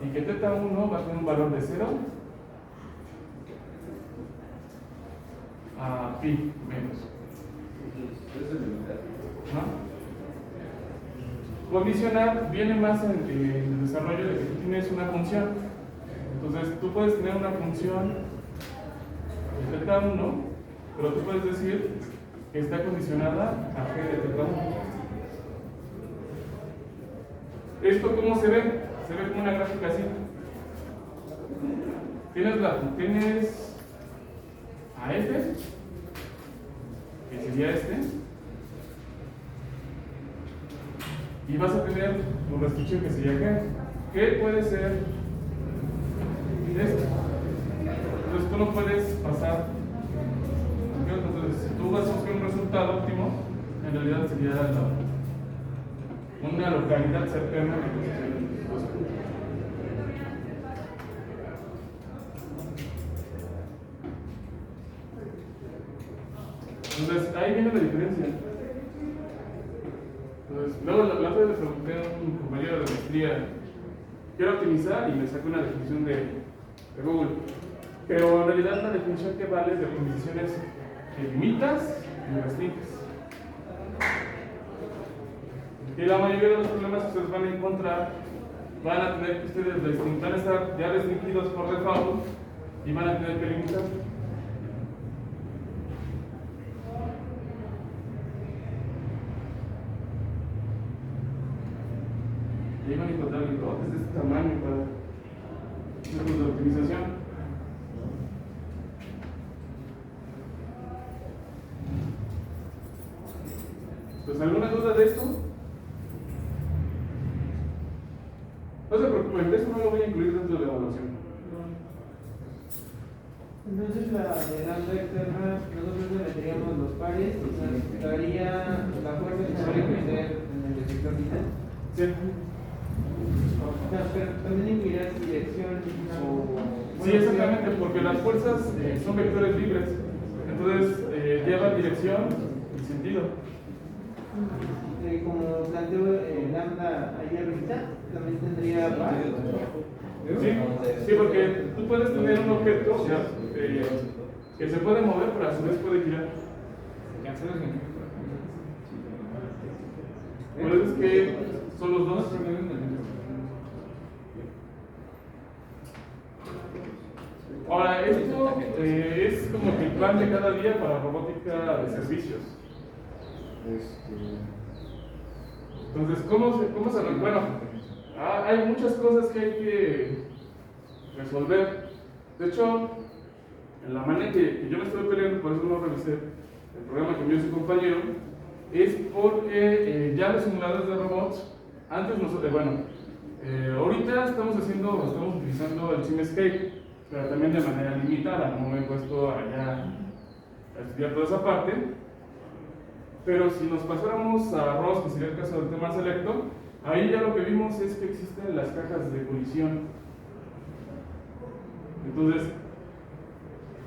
S2: y que teta 1 va a tener un valor de 0 a pi menos.
S4: Eso es limitar.
S2: ¿No? Condicionar viene más en el desarrollo de que tú tienes una función. Entonces, tú puedes tener una función de teta 1, pero tú puedes decir que está condicionada a g de teta 1. ¿Esto cómo se ve? Se ve como una gráfica así. Tienes a f, que sería y vas a tener tu restricción que sería g. G puede ser esto. Entonces tú no puedes pasar. Entonces, si tú vas a buscar un resultado óptimo, en realidad sería una localidad cercana que posicione los puntos. Entonces, ahí viene la diferencia. Entonces, luego la otra vez le pregunté a un compañero de maestría, quiero optimizar y me sacó una definición de Google. Pero en realidad la definición que vale es de optimizaciones que limitas y restringes. Y la mayoría de los problemas que ustedes van a encontrar van a tener que ustedes van a estar ya restringidos por default y van a tener que limitar. Y ahí van a encontrar lingotes de este tamaño para métodos de optimización. Pues, ¿alguna duda de esto? No se preocupen, de eso no lo voy a incluir dentro de la evaluación.
S1: Entonces la de lambda externa, nosotros le meteríamos los pares, o sea, daría la fuerza que suele crecer en el efector vital.
S2: Sí.
S1: Pero también incluirás dirección o...
S2: Sí, exactamente, porque las fuerzas son vectores libres. Entonces, llevan dirección y sentido.
S1: Como planteo lambda ahí arriba, también tendría par.
S2: Sí, porque tú puedes tener un objeto, o sea, que se puede mover, pero a su vez puede girar. Por eso es que son los dos. Ahora, esto es como que el plan de cada día para robótica de servicios. Entonces, ¿cómo se bueno, hay muchas cosas que hay que resolver. De hecho, en la manera que yo me estoy peleando, por eso no revisé el programa que me dio su compañero, es porque ya los simuladores de robots, antes nosotros, ahorita estamos utilizando el SimScape, pero también de manera limitada, no me he puesto allá a estudiar toda esa parte. Pero si nos pasáramos a ROS, que sería el caso del tema selecto, ahí ya lo que vimos es que existen las cajas de colisión. Entonces,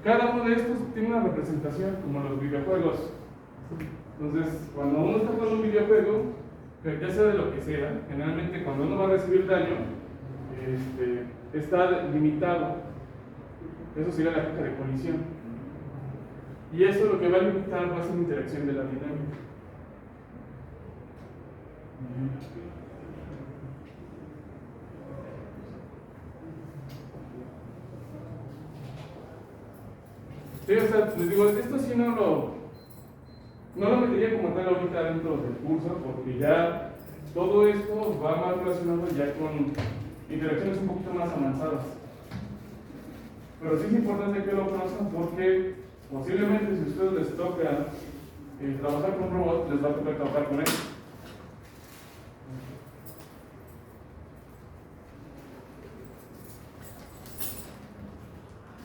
S2: cada uno de estos tiene una representación, como los videojuegos. Entonces, cuando uno está jugando un videojuego, ya sea de lo que sea, generalmente cuando uno va a recibir daño, está limitado. Eso sería la caja de colisión. Y eso lo que va a limitar va a ser la interacción de la dinámica. Sí, o sea, les digo, esto sí no lo metería como tal ahorita dentro del curso, porque ya todo esto va más relacionado ya con interacciones un poquito más avanzadas. Pero sí es importante que lo conozcan porque posiblemente si a ustedes les toca trabajar con robots, les va a tocar trabajar con él.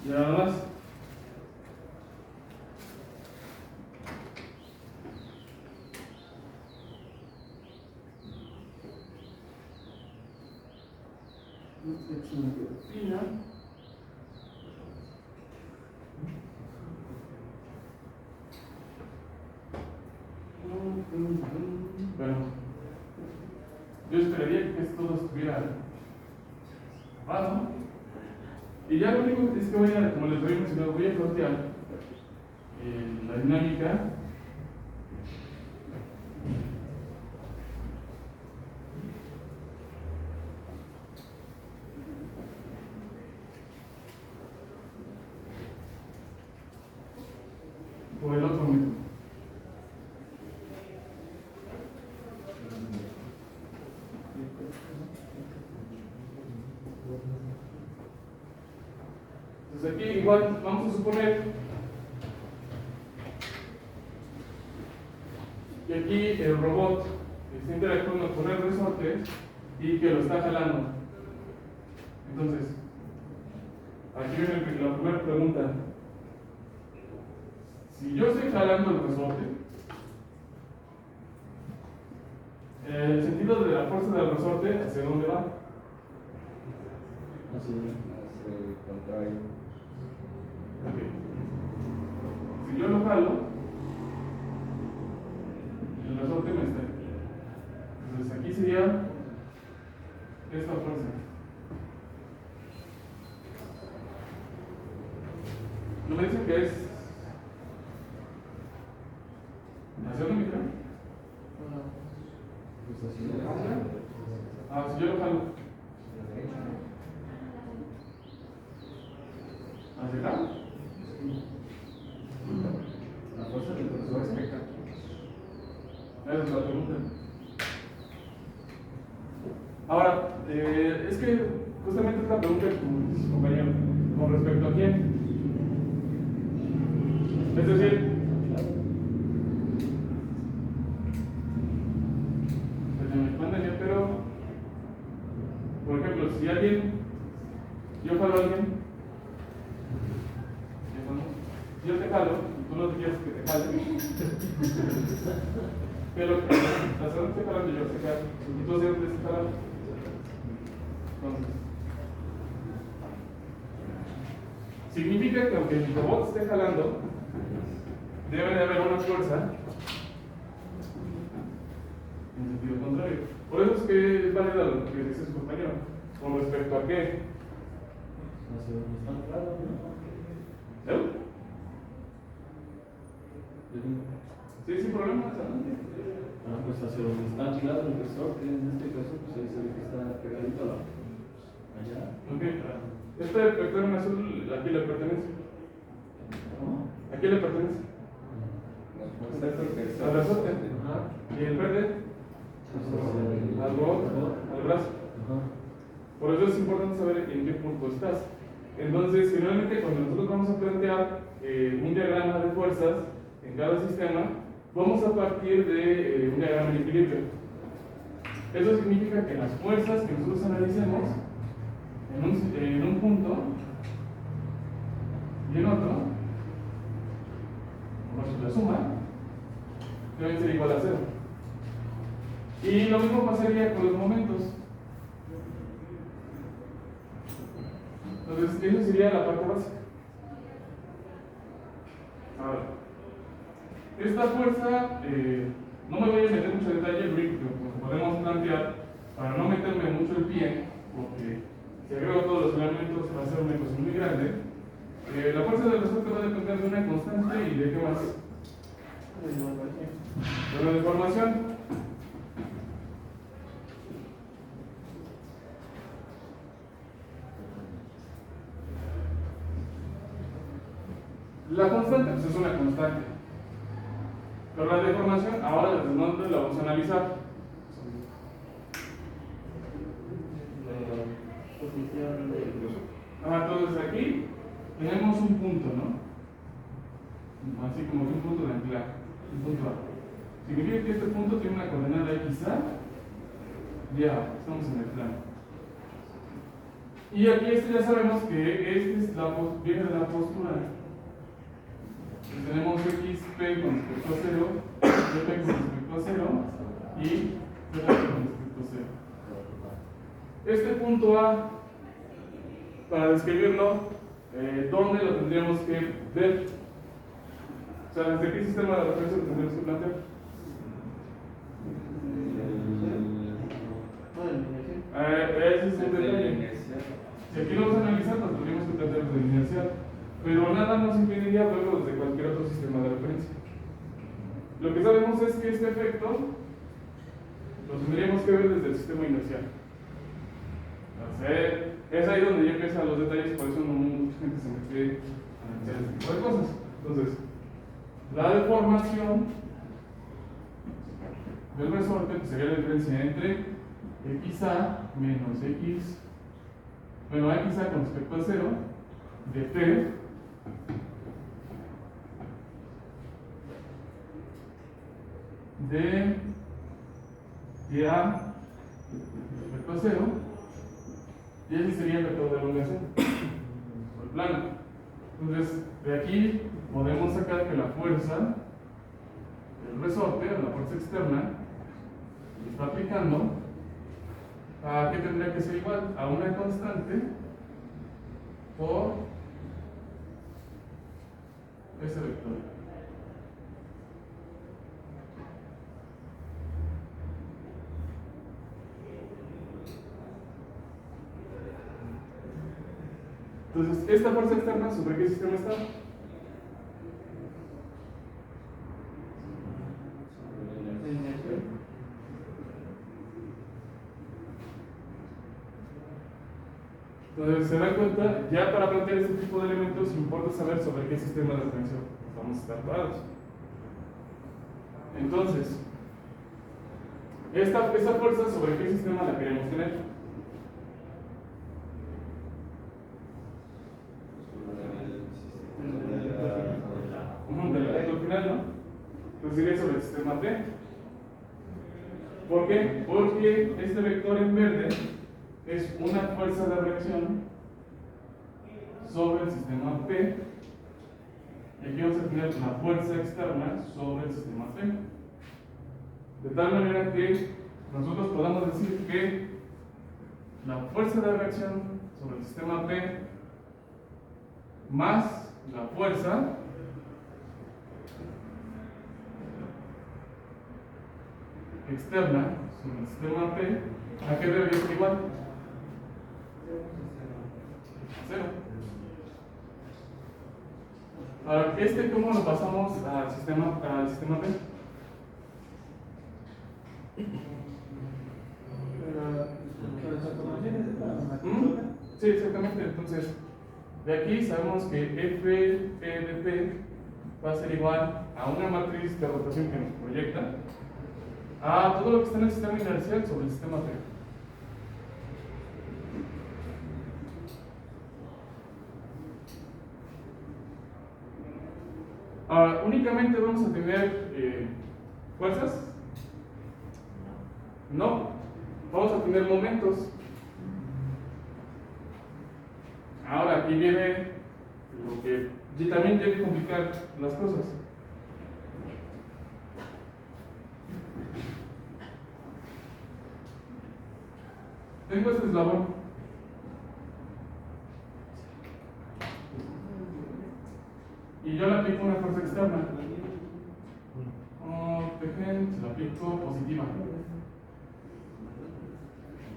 S2: Y nada más. Bueno, yo esperaría que esto estuviera grabado. Y ya lo único es que voy a, como les había mencionado, voy a plantear la dinámica. Por el otro método. Entonces aquí igual vamos a suponer que aquí el robot está interactuando con el resorte y que lo está jalando. Entonces, aquí viene la primera pregunta. Si yo estoy jalando el resorte, el sentido de la fuerza del resorte, ¿hacia dónde va?
S4: Hacia el contrario.
S2: Okay. Si yo lo jalo, el resorte me está. Entonces aquí sería esta fuerza. ¿No me dice que es hacia dónde me cae?
S4: Pues así de
S2: Ah, si yo lo jalo. ¿Hacia acá?
S4: la fuerza del profesor respecta.
S2: Esa es la pregunta. Ahora, es que justamente es la pregunta de tu compañero con respecto a quién. Es decir, pero, por ejemplo, si yo jalo a alguien, yo te jalo, y tú no te quieres que te jale, pero la segunda estoy jalando yo, te jalo, y tú siempre estás jalando. Entonces, significa que aunque el robot esté jalando, debe de haber una fuerza en sentido contrario. Por eso es que es válido lo que dice su compañero. ¿Con respecto a qué?
S4: Hacia donde están claros, ¿no?
S2: ¿Eh? Sí, sin problema, adelante.
S4: Ah, pues hacia donde está anclado el resorte, en este caso, pues ahí se ve que está pegadito a la. Allá.
S2: Ok. Este vector en azul, ¿a quién le pertenece?
S4: ¿Cómo?
S2: ¿A quién le pertenece? Al resorte.
S4: Ajá.
S2: ¿Y el verde? Al robot, al brazo.
S4: Ajá.
S2: Por eso es importante saber en qué punto estás. Entonces, generalmente cuando nosotros vamos a plantear un diagrama de fuerzas en cada sistema, vamos a partir de un diagrama de equilibrio. Eso significa que las fuerzas que nosotros analicemos en un punto y en otro, pues la suma debe ser igual a 0. Y lo mismo pasaría con los momentos. Entonces, eso sería la parte básica. Ahora, esta fuerza, no me voy a meter mucho detalle, lo único que podemos plantear, para no meterme mucho el pie, porque si agrego todos los elementos va a ser una ecuación muy grande, La fuerza del resorte va a depender de una constante y de qué más. De la deformación. La constante pues es una constante. Pero la deformación, ahora desde dónde la vamos a analizar.
S1: La posición de...
S2: Entonces aquí tenemos un punto, ¿no? Así como que un punto de anclaje, un punto A. Significa que este punto tiene una coordenada XA, ya, estamos en el plano. Y aquí ya sabemos que este es viene de la postura. Tenemos XP con respecto a 0, YP con respecto a 0 y YP con respecto a 0. Este punto A, para describirlo, ¿dónde lo tendríamos que ver? O sea, ¿desde qué sistema de referencia lo tendríamos que plantear? Ese es un detalle. Si aquí lo vamos a analizar, pues tendríamos que plantear desde el inercial. Pero nada nos impediría verlo desde cualquier otro sistema de referencia. Lo que sabemos es que este efecto lo tendríamos que ver desde el sistema inercial. Entonces, es ahí donde ya empiezan los detalles, por eso no mucha gente se mete a analizar este tipo de cosas. Entonces, la deformación del resorte pues sería la diferencia entre XA menos X, bueno, XA con respecto a 0 de P de YA respecto a 0, y ese sería el vector de elongación por el plano. Entonces, de aquí podemos sacar que la fuerza del resorte, la fuerza externa, que está aplicando, ¿a qué tendría que ser igual? A una constante por ese vector. Entonces, esta fuerza externa, ¿sobre qué sistema está? Entonces, se dan cuenta, ya para plantear este tipo de elementos importa saber sobre qué sistema de referencia vamos a estar parados. Entonces, esta fuerza, ¿sobre qué sistema la queremos tener? Del vector final, ¿no? Entonces sería sobre el sistema P. ¿Por qué? Porque este vector en verde es una fuerza de reacción sobre el sistema P, y aquí vamos a tener la fuerza externa sobre el sistema P, de tal manera que nosotros podamos decir que la fuerza de reacción sobre el sistema P más la fuerza externa sobre el sistema P, ¿a qué debería ser igual? Cero. Ahora, ¿cómo lo pasamos al sistema P? Sí, exactamente. Entonces, de aquí sabemos que F de P va a ser igual a una matriz de rotación que nos proyecta a todo lo que está en el sistema inercial sobre el sistema P. Ahora, únicamente vamos a tener fuerzas. No, vamos a tener momentos. Ahora, aquí viene lo que también debe complicar las cosas. Tengo este eslabón. Y yo le aplico una fuerza externa. Se la aplico positiva.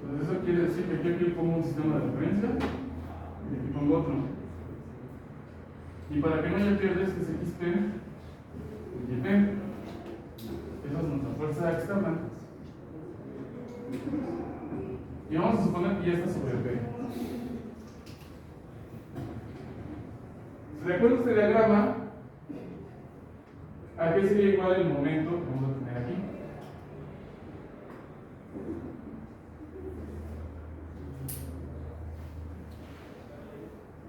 S2: Entonces eso quiere decir que aquí pongo un sistema de referencia y aquí pongo otro. Y para que no haya pierdes, que es XP y P. Esa es nuestra fuerza externa. Y vamos a suponer que ya está sobre P. ¿Se recuerda este diagrama? ¿A qué sería igual el momento que vamos a tener aquí?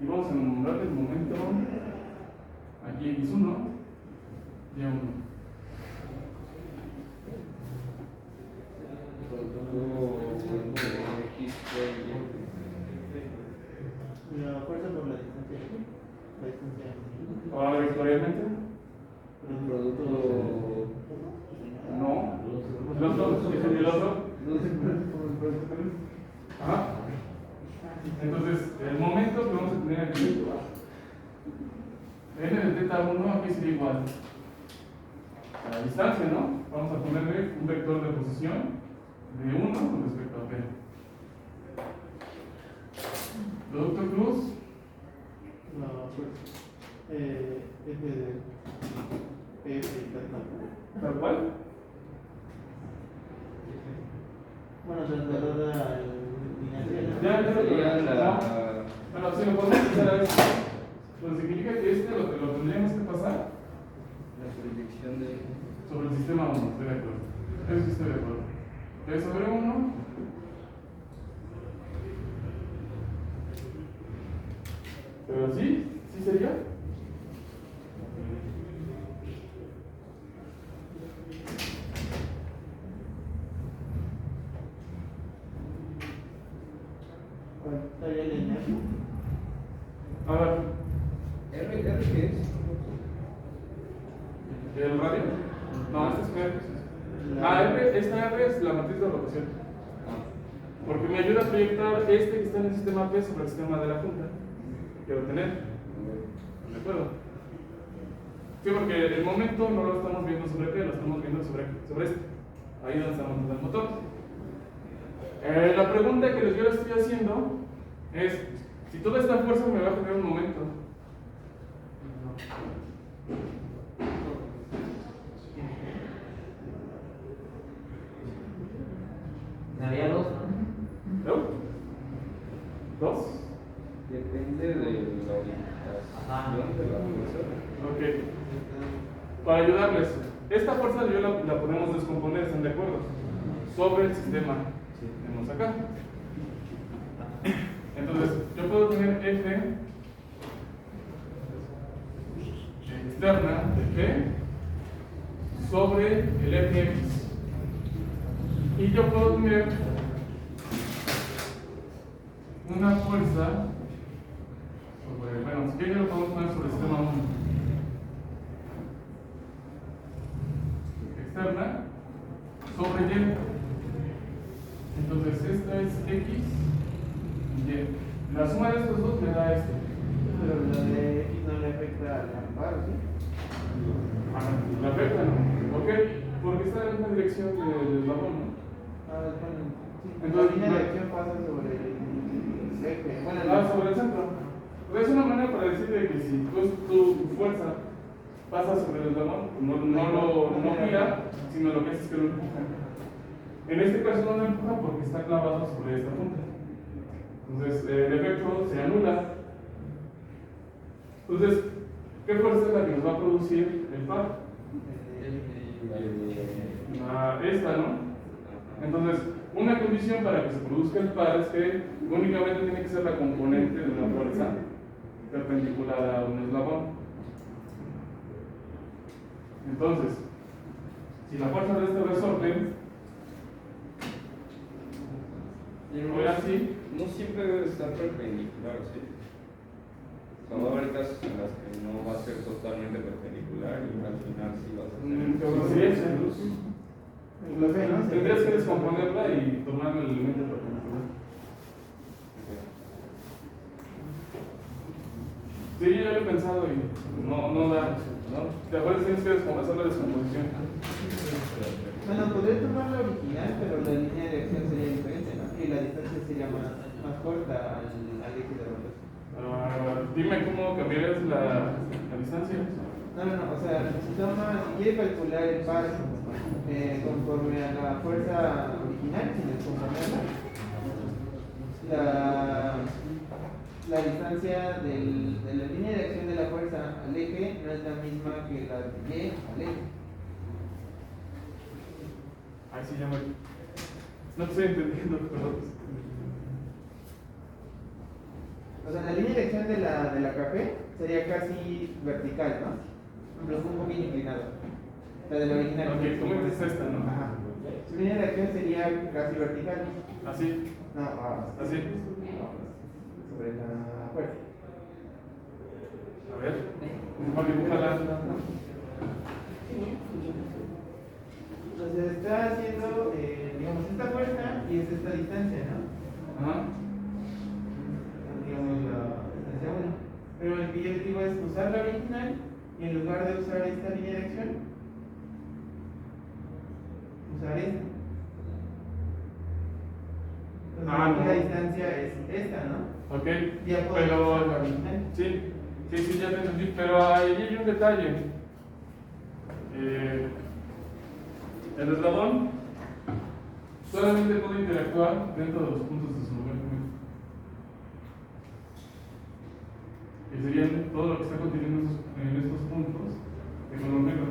S2: Y vamos a nombrar el momento aquí X1 y A1.
S1: La fuerza por la distancia aquí. La distancia.
S2: Ahora vectorialmente.
S3: El producto.
S2: No. ¿El otro? ¿Es el otro? Ajá. Entonces, el momento que vamos a tener aquí, n de θ 1 aquí sería igual a la distancia, ¿no? Vamos a ponerle un vector de posición de 1 con respecto a P. Producto cruz.
S1: La fuerza. F de F y tal.
S2: ¿Tal cual?
S1: Bueno, trasladada al lineal.
S2: Ya lo
S3: Sería la.
S2: Bueno, si lo podemos empezar a esto, pues significa que este lo tendríamos que pasar
S3: La proyección de.
S2: sobre el sistema 1, estoy de acuerdo. Eso sí estoy de acuerdo. P sobre 1. Pero sí sería.
S1: ¿Cuál estaría lineal?
S2: A ver,
S3: ¿R qué es?
S2: ¿el radio? No, este es P. Esta R es la matriz de rotación. Porque me ayuda a proyectar este que está en el sistema P sobre el sistema de la punta. Quiero tener. ¿De acuerdo? Sí, porque el momento no lo estamos viendo sobre P, lo estamos viendo sobre este. Ahí donde está montando el motor. La pregunta que yo le estoy haciendo es: si toda esta fuerza me va a generar un momento.
S3: Daría 2.
S2: ¿No? ¿Dos?
S3: Depende de la orientación de la fuerza.
S2: Ok. Para ayudarles, esta fuerza yo la podemos descomponer, ¿están de acuerdo? Sobre el sistema que tenemos acá. Entonces, yo puedo tener F externa de P sobre el Fx. Y yo puedo tener una fuerza sobre, bueno, si quieren lo podemos poner sobre el sistema 1. Externa sobre Y. Entonces esta es X y Y. La suma de estos dos me da esto.
S1: Pero la de X no le afecta al amparo, ¿sí?
S2: La afecta, ¿no? ¿Por qué? Porque está en la misma dirección del eslabón, ¿no?
S1: Bueno, sí.
S2: Entonces,
S1: la línea de acción pasa sobre el eje. Bueno,
S2: Sobre el centro. Pues es una manera para decirte que si tu fuerza pasa sobre el eslabón, no gira, sino lo que hace es que lo empuja. En este caso no lo empuja porque está clavado sobre esta punta. Entonces, el efecto se anula. Entonces, ¿qué fuerza es la que nos va a producir el par? Esta, ¿no? Entonces, una condición para que se produzca el par es que únicamente tiene que ser la componente de una fuerza perpendicular a un eslabón. Entonces, si la fuerza de este resorte fuera así,
S5: No siempre debe estar perpendicular, ¿sí? O sea, va a haber casos en los que no va a ser totalmente perpendicular y al final sí va a ser.
S2: sería ese.
S1: Lo sé, ¿no?
S2: Tendrías que descomponerla y tomar el elemento perpendicular. Sí, yo lo he pensado y no da. ¿No? ¿Te acuerdas? Tienes que hacer la descomposición.
S1: Bueno, podría tomar la original, pero la línea de acción sería diferente, ¿no? Y la distancia sería más corta al eje de rotación.
S2: Dime cómo cambiarías la distancia.
S1: No, o sea, si quiere calcular el par conforme a la fuerza original, sin descomponerla, la distancia de la línea de acción de la fuerza al eje no es la misma que la de Y al eje.
S2: Ahí sí ya me... No te estoy entendiendo, perdón.
S1: O sea, la línea de acción de la café sería casi vertical, ¿no? Pero un poquito inclinado. La de la original.
S2: Ok, tú metes esta, ¿no?
S1: Ajá. Su línea de acción sería casi vertical.
S2: Así.
S1: No,
S2: Así.
S1: sobre la fuerza.
S2: A ver. Mejor dibújala.
S1: Entonces está haciendo, digamos, esta fuerza y es esta distancia, ¿no?
S2: Ajá.
S1: Digamos la distancia 1. Pero el que yo les digo es usar la original y en lugar de usar esta línea de acción, usar esta. Entonces aquí la distancia es esta, ¿no?
S2: Ok.
S1: Ya puedo
S2: Pero...
S1: usar la original.
S2: Sí, ya te entendí. Pero ahí hay un detalle. El eslabón solamente puede interactuar dentro de los puntos de su lugar común. Que serían todo lo que está contenido en estos puntos de color negro.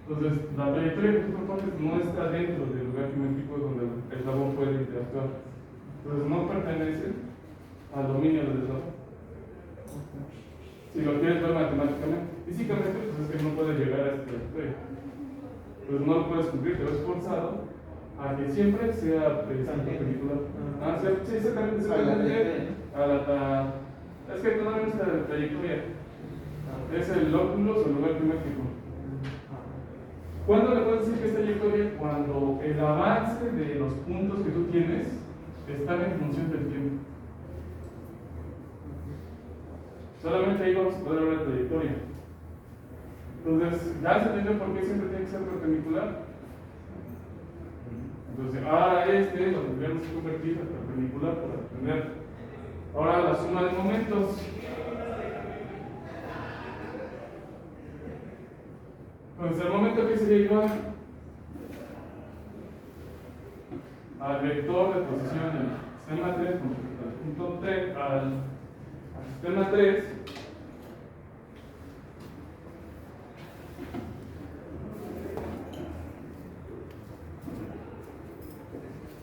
S2: Entonces, la trayectoria que tú propones no está dentro del lugar geométrico donde el eslabón puede interactuar. Entonces, no pertenece al dominio del eslabón. Si lo quieres ver matemáticamente, físicamente, pues es que no puede llegar a esta trayectoria. Pues no lo puedes cumplir, te ves forzado a que siempre sea perpendicular. Sí, exactamente, es que todavía no es la trayectoria, es el óculos o el lugar geométrico. ¿Cuándo le puedes decir que es trayectoria? Cuando el avance de los puntos que tú tienes están en función del tiempo. Solamente ahí vamos a poder hablar de trayectoria. Entonces, ya se entiende por qué siempre tiene que ser perpendicular. Entonces, ahora lo tendríamos que convertir a perpendicular para tener ahora la suma de momentos. Entonces, el momento que sería igual al vector de posición del sistema 3 con respecto al punto 3, al sistema 3.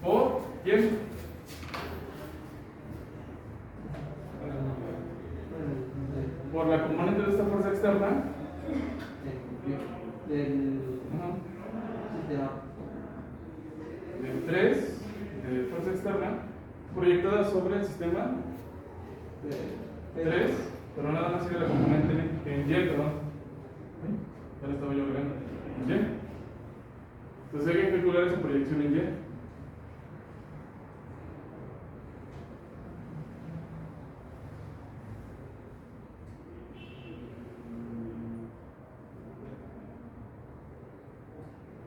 S2: ¿Por quién? Por la componente de esta fuerza externa
S1: Del sistema.
S2: Del 3 de fuerza externa proyectada sobre el sistema 3, pero nada más sería la componente en Y, perdón. Ya le estaba yo agregando. En Y. Entonces hay que calcular esa proyección en Y.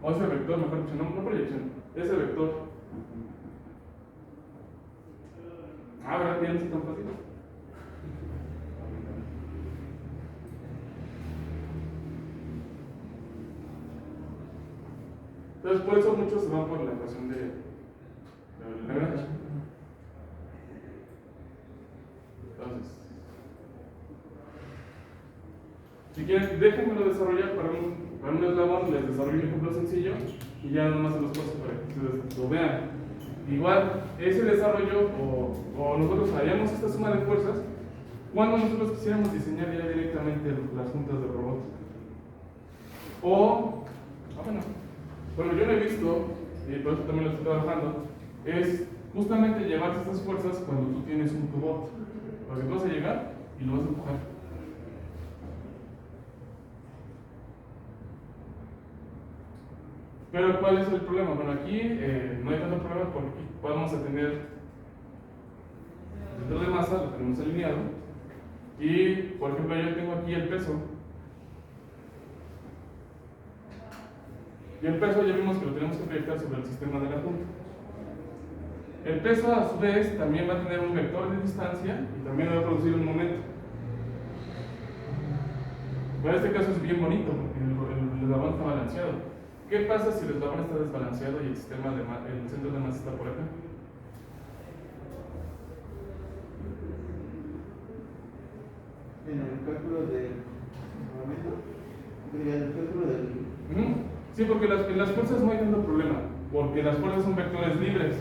S2: O ese vector, mejor dicho, no proyección, ese vector. ¿Verdad que ya no es tan fácil? Entonces, por eso muchos se van por la ecuación de Lagrange. Entonces, si quieren, déjenmelo desarrollar para un eslabón, les desarrollo un ejemplo sencillo y ya nomás se los paso para que ustedes lo vean. Igual, ese desarrollo o nosotros haríamos esta suma de fuerzas cuando nosotros quisiéramos diseñar ya directamente las juntas de robótica. Bueno, yo lo he visto, y por eso también lo estoy trabajando, es justamente llevarse estas fuerzas cuando tú tienes un robot, porque tú vas a llegar y lo vas a empujar. Pero ¿cuál es el problema? Bueno, aquí no hay tanto problema porque podemos tener el centro de masa, lo tenemos alineado, y por ejemplo yo tengo aquí el peso. Y el peso ya vimos que lo tenemos que proyectar sobre el sistema de la punta. El peso, a su vez, también va a tener un vector de distancia y también va a producir un momento. Pero este caso es bien bonito porque el eslabón está balanceado. ¿Qué pasa si el eslabón está desbalanceado y el centro de masa está por acá?
S1: En el cálculo del momento, en el cálculo del.
S2: Sí, porque en las fuerzas no hay tanto problema, porque las fuerzas son vectores libres.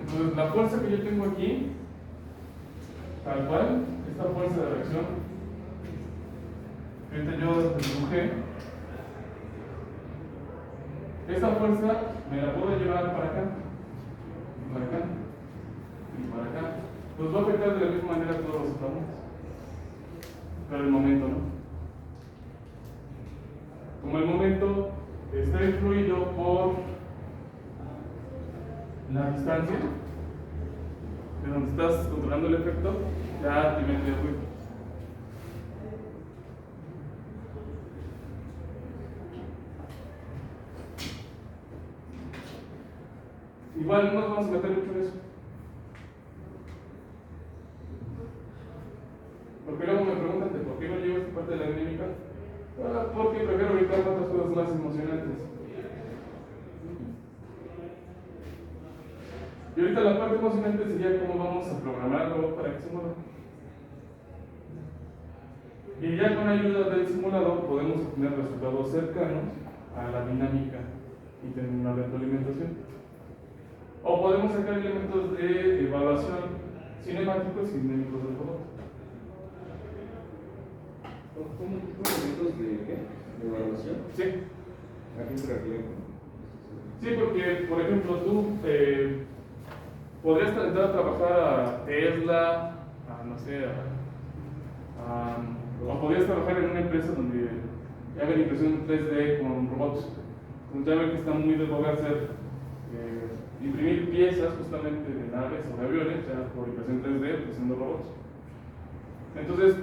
S2: Entonces, la fuerza que yo tengo aquí, tal cual, esta fuerza de reacción, ahorita yo dibujé, esta fuerza me la puedo llevar para acá, y para acá. Pues va a afectar de la misma manera a todos los eslabones, pero el momento no. Como el momento está influido por la distancia de donde estás controlando el efecto, ya te mete el ruido. Igual no nos vamos a meter mucho en eso, porque luego me preguntan de por qué no llevo esta parte de la dinámica. Porque prefiero evitar otras cosas más emocionantes. Y ahorita la parte emocionante sería cómo vamos a programar el robot para que se mueva. Y ya con ayuda del simulador podemos obtener resultados cercanos a la dinámica y tener una retroalimentación. O podemos sacar elementos de evaluación cinemáticos y dinámicos del robot.
S5: ¿Cómo elementos de qué? ¿De evaluación?
S2: Sí.
S5: ¿A qué se refiere?
S2: Sí, porque, por ejemplo, tú podrías entrar a trabajar a Tesla, a no sé, o podrías trabajar en una empresa donde hagan impresión 3D con robots. Entonces ya ven que está muy de moda hacer imprimir piezas justamente de naves o de aviones, ya por impresión 3D, utilizando robots. Entonces,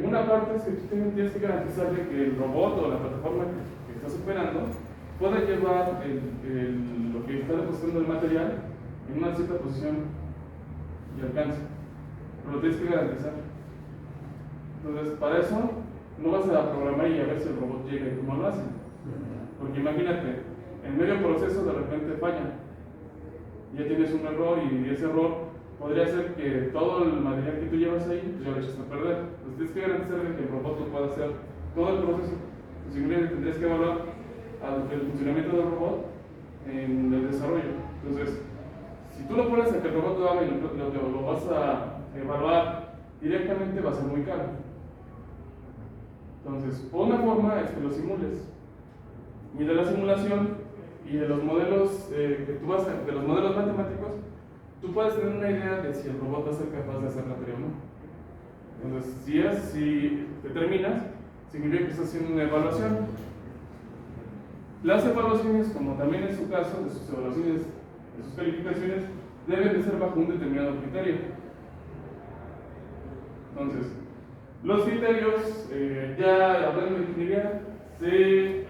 S2: una parte es que tú tienes que garantizarle que el robot o la plataforma que estás operando pueda llevar lo que está depositando el material en una cierta posición y alcance. Pero lo tienes que garantizar. Entonces, para eso no vas a programar y a ver si el robot llega y cómo lo hace. Porque imagínate, en medio proceso de repente falla. Ya tienes un error y ese error podría ser que todo el material que tú llevas ahí, pues ya lo echaste a perder. Entonces tienes que garantizar que el robot lo pueda hacer todo el proceso. Simplemente tendrías que evaluar el funcionamiento del robot en el desarrollo. Entonces, si tú lo pones a que el robot lo haga y lo vas a evaluar directamente, va a ser muy caro. Entonces, una forma es que lo simules. Y de la simulación y de los modelos de los modelos matemáticos, tú puedes tener una idea de si el robot va a ser capaz de hacer la tarea o no. Entonces, si determinas, significa que estás haciendo una evaluación. Las evaluaciones, como también en su caso, de sus evaluaciones, de sus calificaciones, deben de ser bajo un determinado criterio. Entonces, los criterios, ya hablando de ingeniería, se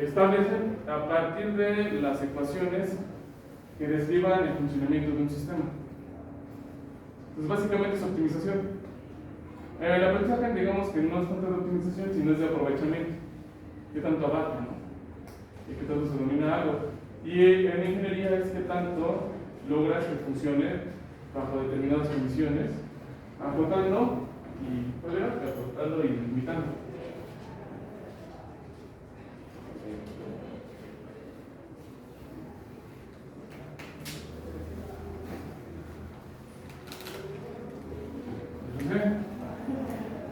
S2: establecen a partir de las ecuaciones que describan el funcionamiento de un sistema. Entonces, básicamente es optimización. El aprendizaje, digamos que no es tanto de optimización, sino es de aprovechamiento. ¿Qué tanto abarca, no? Y qué tanto se domina algo. Y en ingeniería es que tanto logras que funcione bajo determinadas condiciones, acortando y limitando.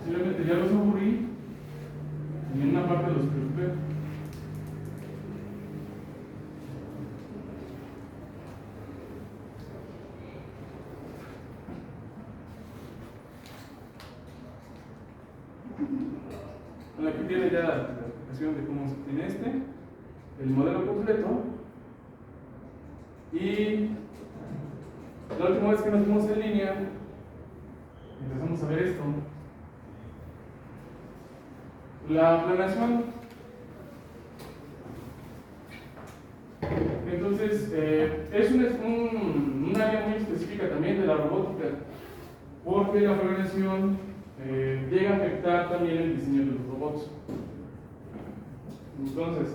S2: Simplemente ya los aburrí y en una parte los preocupé. Aquí tiene ya la explicación de cómo se obtiene el modelo completo. Y la última vez que nos vimos en línea, empezamos a ver esto. La planeación. Entonces, es un área también de la robótica, porque la planeación llega a afectar también el diseño de los robots. Entonces,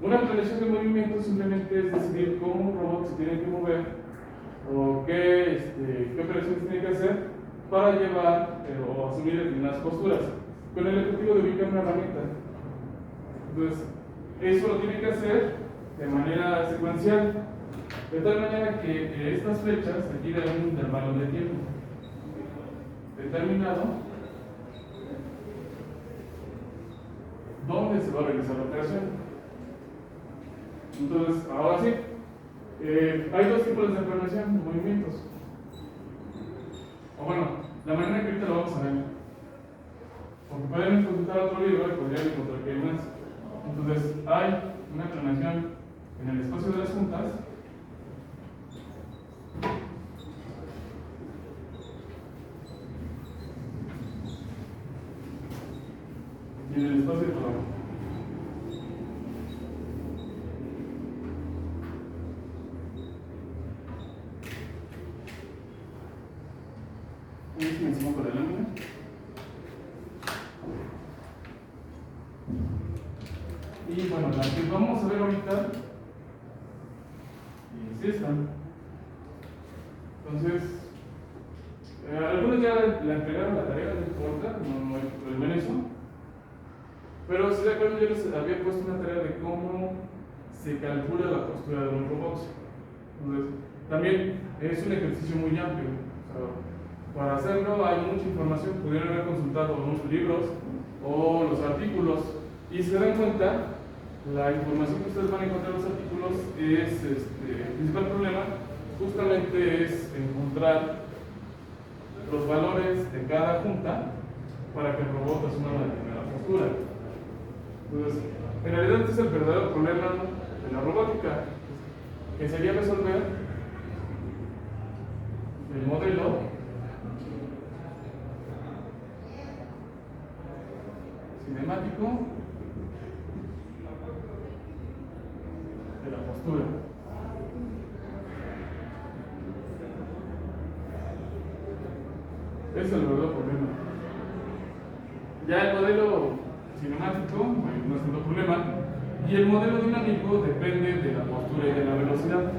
S2: una planeación de movimiento simplemente es decidir cómo un robot se tiene que mover o qué operaciones tiene que hacer para llevar o asumir determinadas posturas, con el objetivo de ubicar una herramienta. Entonces, eso lo tiene que hacer de manera secuencial, de tal manera que estas flechas requieren un intervalo de tiempo determinado donde se va a realizar la operación. Entonces, ahora sí, hay dos tipos de planeación de movimientos. O bueno, la manera que ahorita lo vamos a ver. Porque pueden consultar otro libro y podrían encontrar que hay más. Entonces, hay una planeación en el espacio de las juntas. Y en el espacio de trabajo. Y encima con la lámina. Y bueno, la que vamos a ver ahorita es esta. Entonces, algunos ya la entregaron la tarea, no importa, no hay problema en eso. Pero si de acuerdo, yo les había puesto una tarea de cómo se calcula la postura de un robot. Entonces, también es un ejercicio muy amplio. O sea, para hacerlo hay mucha información, pudieron haber consultado los libros o los artículos. Y si se dan cuenta, la información que ustedes van a encontrar en los artículos es, el principal problema justamente es encontrar los valores de cada junta para que el robot asuma una determinada postura. Entonces, en realidad este es el verdadero problema de la robótica, que sería resolver el modelo cinemático de la postura. Ese es el verdadero problema. Ya el modelo cinemático no es tanto problema, y el modelo dinámico depende de la postura y de la velocidad.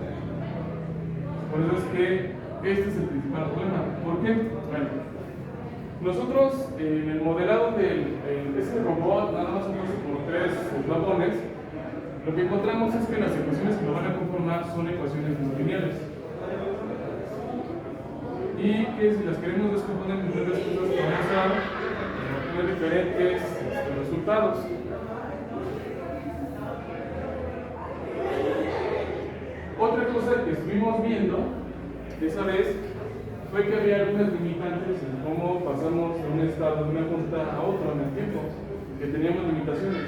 S2: Por eso es que este es el principal problema. ¿Por qué? Bueno, nosotros en el modelado de ese robot, nada más compuesto por 3 eslabones, lo que encontramos es que las ecuaciones que lo van a conformar son ecuaciones no lineales. Y que si las queremos descomponer en diferentes cosas, vamos a obtener diferentes resultados. Otra cosa que estuvimos viendo esa vez fue que había algunas limitantes en cómo pasamos de un estado, de una junta a otra en el tiempo, que teníamos limitaciones.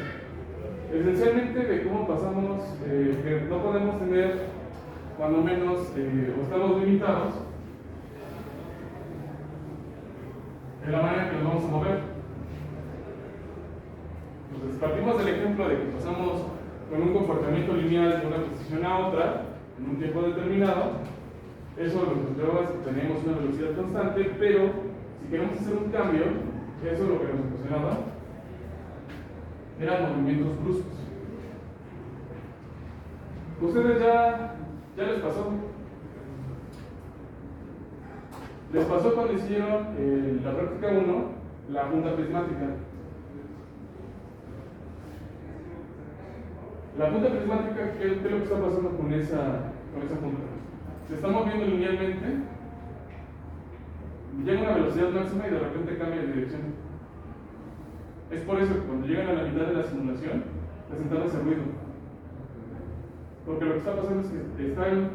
S2: Esencialmente de cómo pasamos, que no podemos tener, cuando menos, o estamos limitados en la manera que nos vamos a mover. Entonces, partimos del ejemplo de que pasamos con un comportamiento lineal de una posición a otra en un tiempo determinado. Eso lo que nos lleva es que tenemos una velocidad constante, pero si queremos hacer un cambio, eso es lo que nos ocasionaba, eran movimientos bruscos. Ustedes ya les pasó. Les pasó cuando hicieron la práctica 1, la junta prismática. La junta prismática, ¿qué es lo que está pasando con esa junta? Se está moviendo linealmente, llega a una velocidad máxima y de repente cambia de dirección. Es por eso que cuando llegan a la mitad de la simulación, presentan ese ruido. Porque lo que está pasando es que están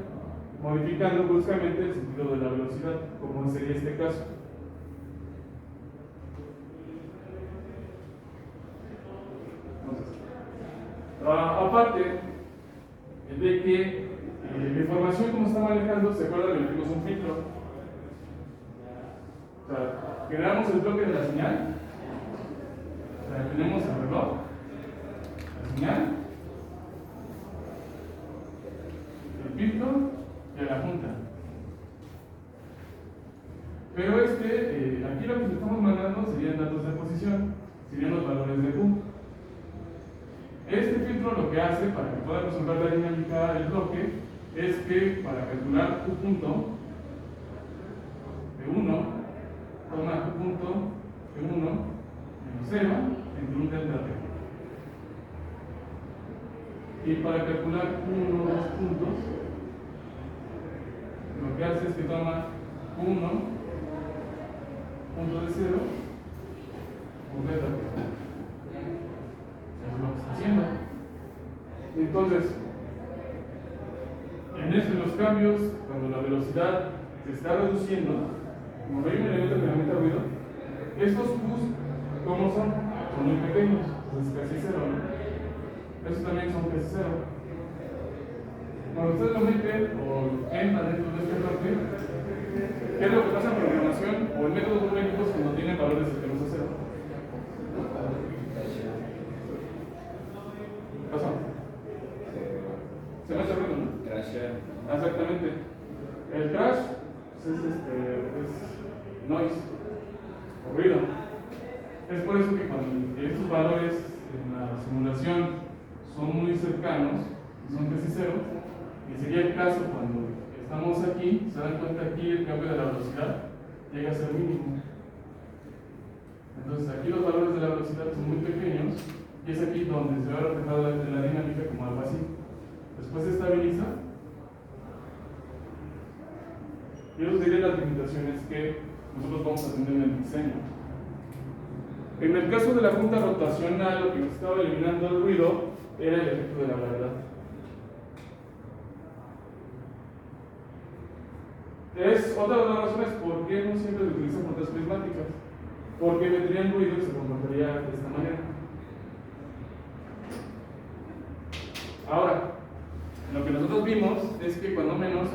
S2: modificando bruscamente el sentido de la velocidad, como sería este caso. Aparte de que la información como está manejando, se acuerda que le dimos un filtro. O sea, generamos el bloque de la señal, o sea, tenemos el reloj, la señal, el filtro y la junta. Pero aquí lo que le estamos mandando serían datos de posición, serían los valores de Q. Este filtro lo que hace para que pueda resolver la dinámica del bloque es que para calcular Q punto de 1, toma Q punto de 1 menos 0 entre un delta T. Y para calcular Q1 dos puntos, lo que hace es que toma Q1 punto de 0 por delta T. Eso es lo que está haciendo. Entonces, en los cambios, cuando la velocidad se está reduciendo, como hay un elemento que aumenta el ruido, estos Qs, ¿cómo son? Son muy pequeños, entonces casi cero, ¿no? Estos también son casi cero. Cuando ustedes lo meten o entran dentro de este bloque, ¿qué es lo que pasa en programación o en métodos numéricos cuando tienen valores cercanos a cero? ¿Pasó? Se me hace ruido, ¿no?
S5: Crashea.
S2: Exactamente. El crash es noise, o ruido. Es por eso que cuando estos valores en la simulación son muy cercanos, son casi cero, y sería el caso cuando estamos aquí, se dan cuenta aquí el cambio de la velocidad llega a ser mínimo. Entonces aquí los valores de la velocidad son muy pequeños y es aquí donde se ve reflejada la dinámica como algo así. Después se estabiliza y eso serían las limitaciones que nosotros vamos a tener en el diseño. En el caso de la junta rotacional, lo que nos estaba eliminando el ruido era el efecto de la gravedad. Es otra de las razones por qué no siempre se utilizan juntas prismáticas, porque vendrían ruido y se comportaría de esta manera. Ahora, lo que nosotros vimos es que cuando menos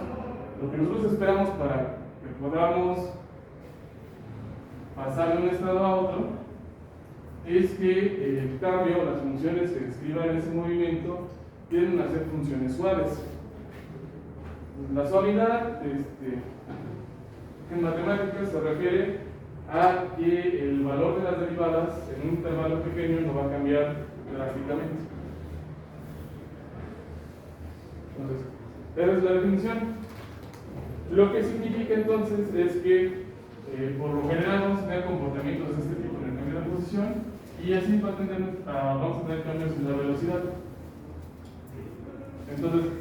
S2: lo que nosotros esperamos para que podamos pasar de un estado a otro es que el cambio o las funciones que describan ese movimiento tienden a ser funciones suaves. La suavidad en matemáticas se refiere a que el valor de las derivadas en un intervalo pequeño no va a cambiar drásticamente. Entonces, esa es la definición. Lo que significa entonces es que por lo general vamos a tener comportamientos de este tipo en el cambio de posición y así vamos a tener cambios en la velocidad. Entonces,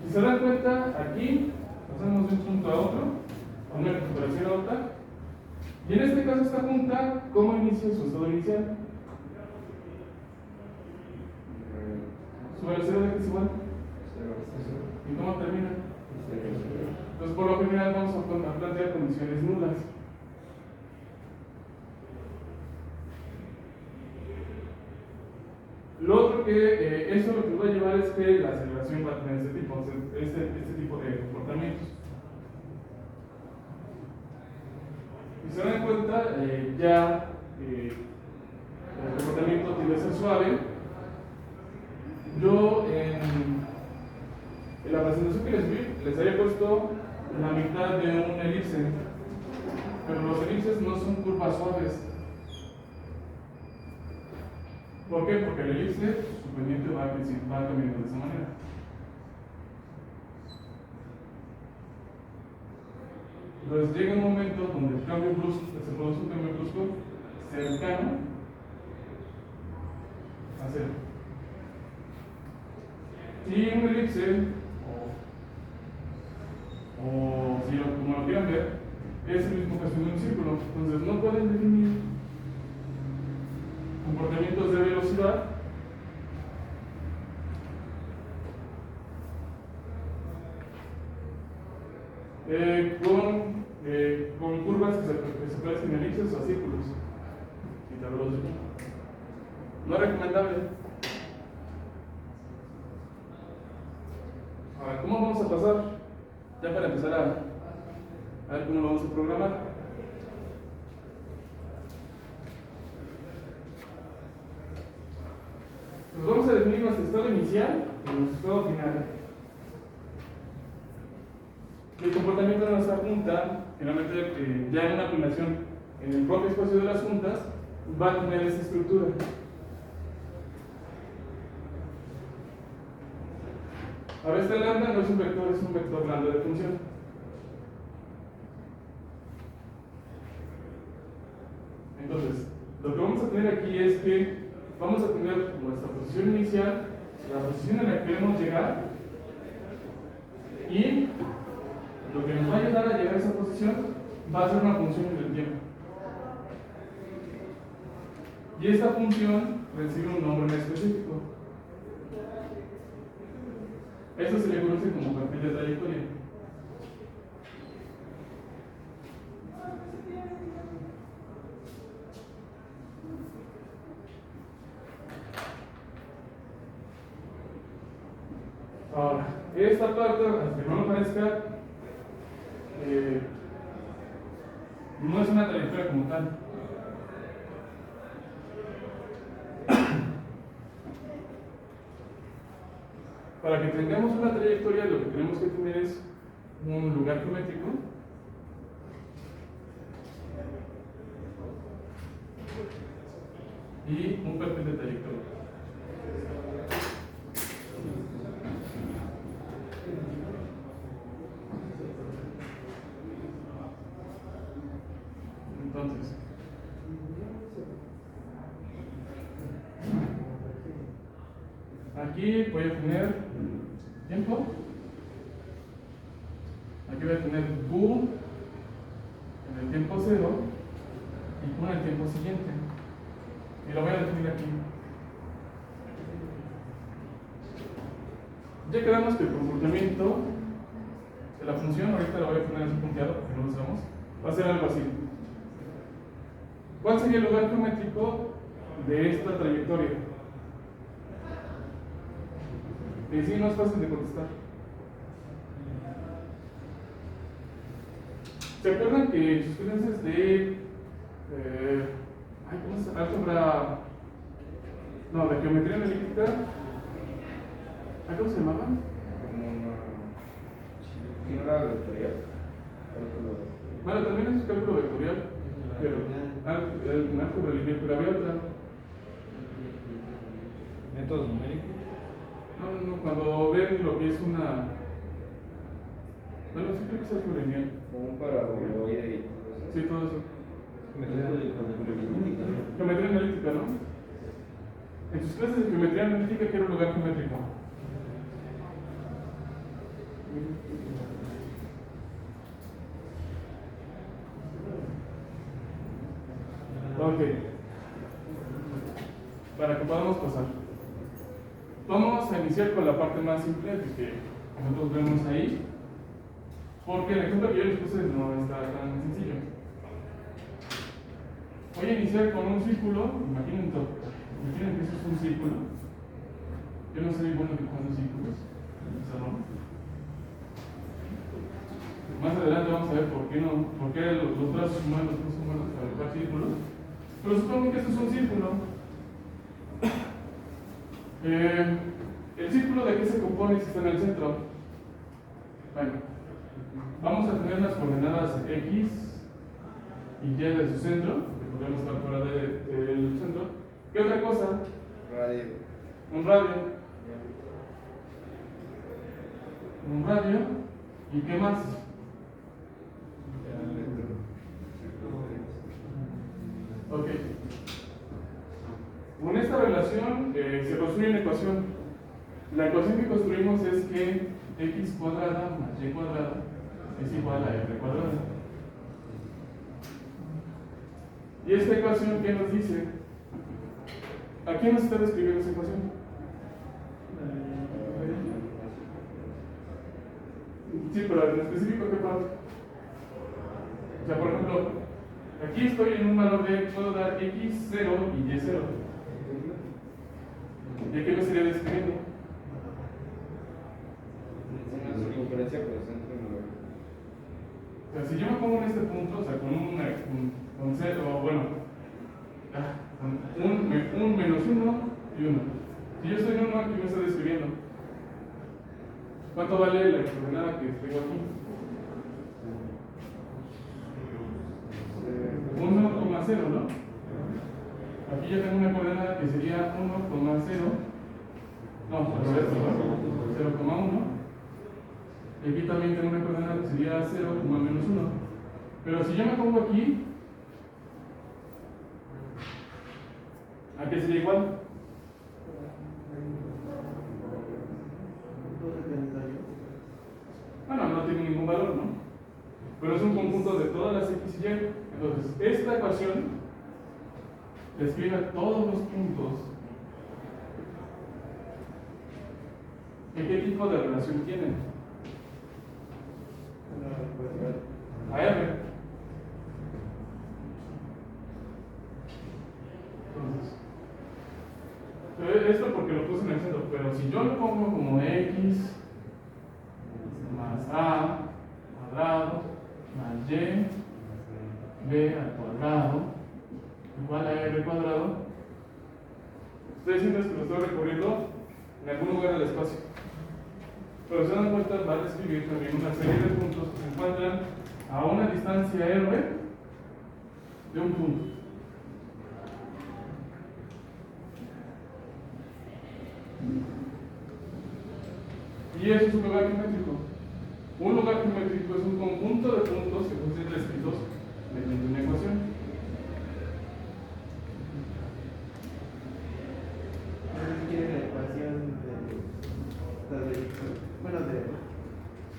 S2: si se dan cuenta, aquí pasamos de un punto a otro, a una recuperación a otra, y en este caso esta punta, ¿cómo inicia su estado inicial? ¿Su velocidad de qué es igual? ¿Y cómo termina? Entonces, por lo general vamos a plantear condiciones nulas. Lo otro que eso lo que va a llevar es que la aceleración va a tener este tipo de comportamientos. Si se dan cuenta, ya el comportamiento tiende a ser suave. Yo en la presentación que les vi, les había puesto la mitad de un elipse, pero los elipses no son curvas suaves. ¿Por qué? Porque el elipse, su pendiente va cambiando de esa manera. Entonces llega un momento donde el cambio brusco, se produce un cambio brusco cercano a cero. Y un elipse, o si como lo quieran ver, es el mismo caso de un círculo. Entonces no pueden definir comportamientos de velocidad con curvas que se parecen en elipses o a círculos. No es recomendable. Ahora, ¿cómo vamos a pasar? Ya para empezar a ver cómo lo vamos a programar. Pues vamos a definir nuestro estado inicial y nuestro estado final. El comportamiento no está esa punta, finalmente ya en una planeación en el propio espacio de las juntas, va a tener esa estructura. Ahora este lambda no es un vector, es un vector lambda de función. Entonces, lo que vamos a tener aquí es que vamos a tener nuestra posición inicial, la posición en la que queremos llegar, y lo que nos va a ayudar a llegar a esa posición va a ser una función en el tiempo. Y esta función recibe un nombre en específico. Eso se le conoce como perfil de trayectoria. Ahora, esta parte, hasta que no me parezca, no es una trayectoria como tal. Para que tengamos una trayectoria, lo que tenemos que tener es un lugar geométrico y un perfil de trayectoria. Entonces, aquí voy a tener tiempo, aquí voy a tener Q en el tiempo 0 y Q en el tiempo siguiente, y lo voy a definir aquí. Ya quedamos que el comportamiento de la función, ahorita lo voy a poner así punteado porque no lo sabemos, va a ser algo así. ¿Cuál sería el lugar geométrico de esta trayectoria? Y sí, no es fácil de contestar. ¿Se acuerdan que sus clases de ¿cómo se llama? Álgebra, no, de geometría analítica, ¿cómo se llamaban?
S5: ¿No era vectorial?
S2: Bueno, también es cálculo vectorial, pero álgebra lineal, pero había otra.
S5: ¿Métodos numéricos?
S2: No, cuando ven lo que es una. Bueno, sí creo que es álgebra lineal.
S5: Como un paraboloide y todo eso.
S2: Sí, todo eso.
S4: Geometría
S2: Geometría analítica, ¿no? En sus clases de geometría analítica, ¿qué era un lugar geométrico? Ok. Para que podamos pasar. Vamos a iniciar con la parte más simple que nosotros vemos ahí, porque el ejemplo que yo les puse no está tan sencillo. Voy a iniciar con un círculo, imaginen que eso es un círculo. Yo no soy bueno dibujando círculos en el salón. Más adelante vamos a ver por qué los brazos humanos no son buenos para dibujar círculos. Pero supongo que esto es un círculo. ¿El círculo de qué se compone si está en el centro? Bueno, vamos a tener las coordenadas X y Y de su centro, que podemos estar fuera del centro. ¿Qué otra cosa?
S5: Radio.
S2: Un radio. Un radio. ¿Y qué más? Ok. Con esta relación se construye una ecuación. La ecuación que construimos es que x cuadrada más y cuadrada es igual a r cuadrada. ¿Y esta ecuación qué nos dice? ¿A quién nos está describiendo esa ecuación? Sí, pero en específico, ¿qué parte? O sea, por ejemplo, aquí estoy en un valor de, puedo dar x0 y y0. ¿Y a qué me estaría describiendo?
S5: Una circunferencia por el centro de nuevo.
S2: O sea, si yo me pongo en este punto, o sea, con un cero, o bueno, un menos 1 y 1. Si yo estoy en 1, aquí me está describiendo. ¿Cuánto vale la coordenada que tengo aquí? aquí yo tengo una coordenada que sería 1,0. No, al revés, 0,1. Y aquí también tengo una coordenada que sería 0,-1. Pero si yo me pongo aquí, ¿a qué sería igual?
S1: 2,71.
S2: Bueno, no tiene ningún valor, ¿no? Pero es un conjunto de todas las x y y. Entonces, esta ecuación describe todos los puntos. ¿Y qué tipo de relación tienen? A R. Entonces, esto porque lo puse en el centro, pero si yo lo pongo como x más a cuadrado más y b al cuadrado igual a r cuadrado, estoy diciendo que lo estoy recorriendo en algún lugar del espacio. Pero si se dan cuenta, va a describir también una serie de puntos que se encuentran a una distancia r de un punto. Y eso es un lugar geométrico. Un lugar geométrico es un conjunto de puntos que pueden ser descritos mediante una ecuación.
S1: ¿Quiere la ecuación bueno,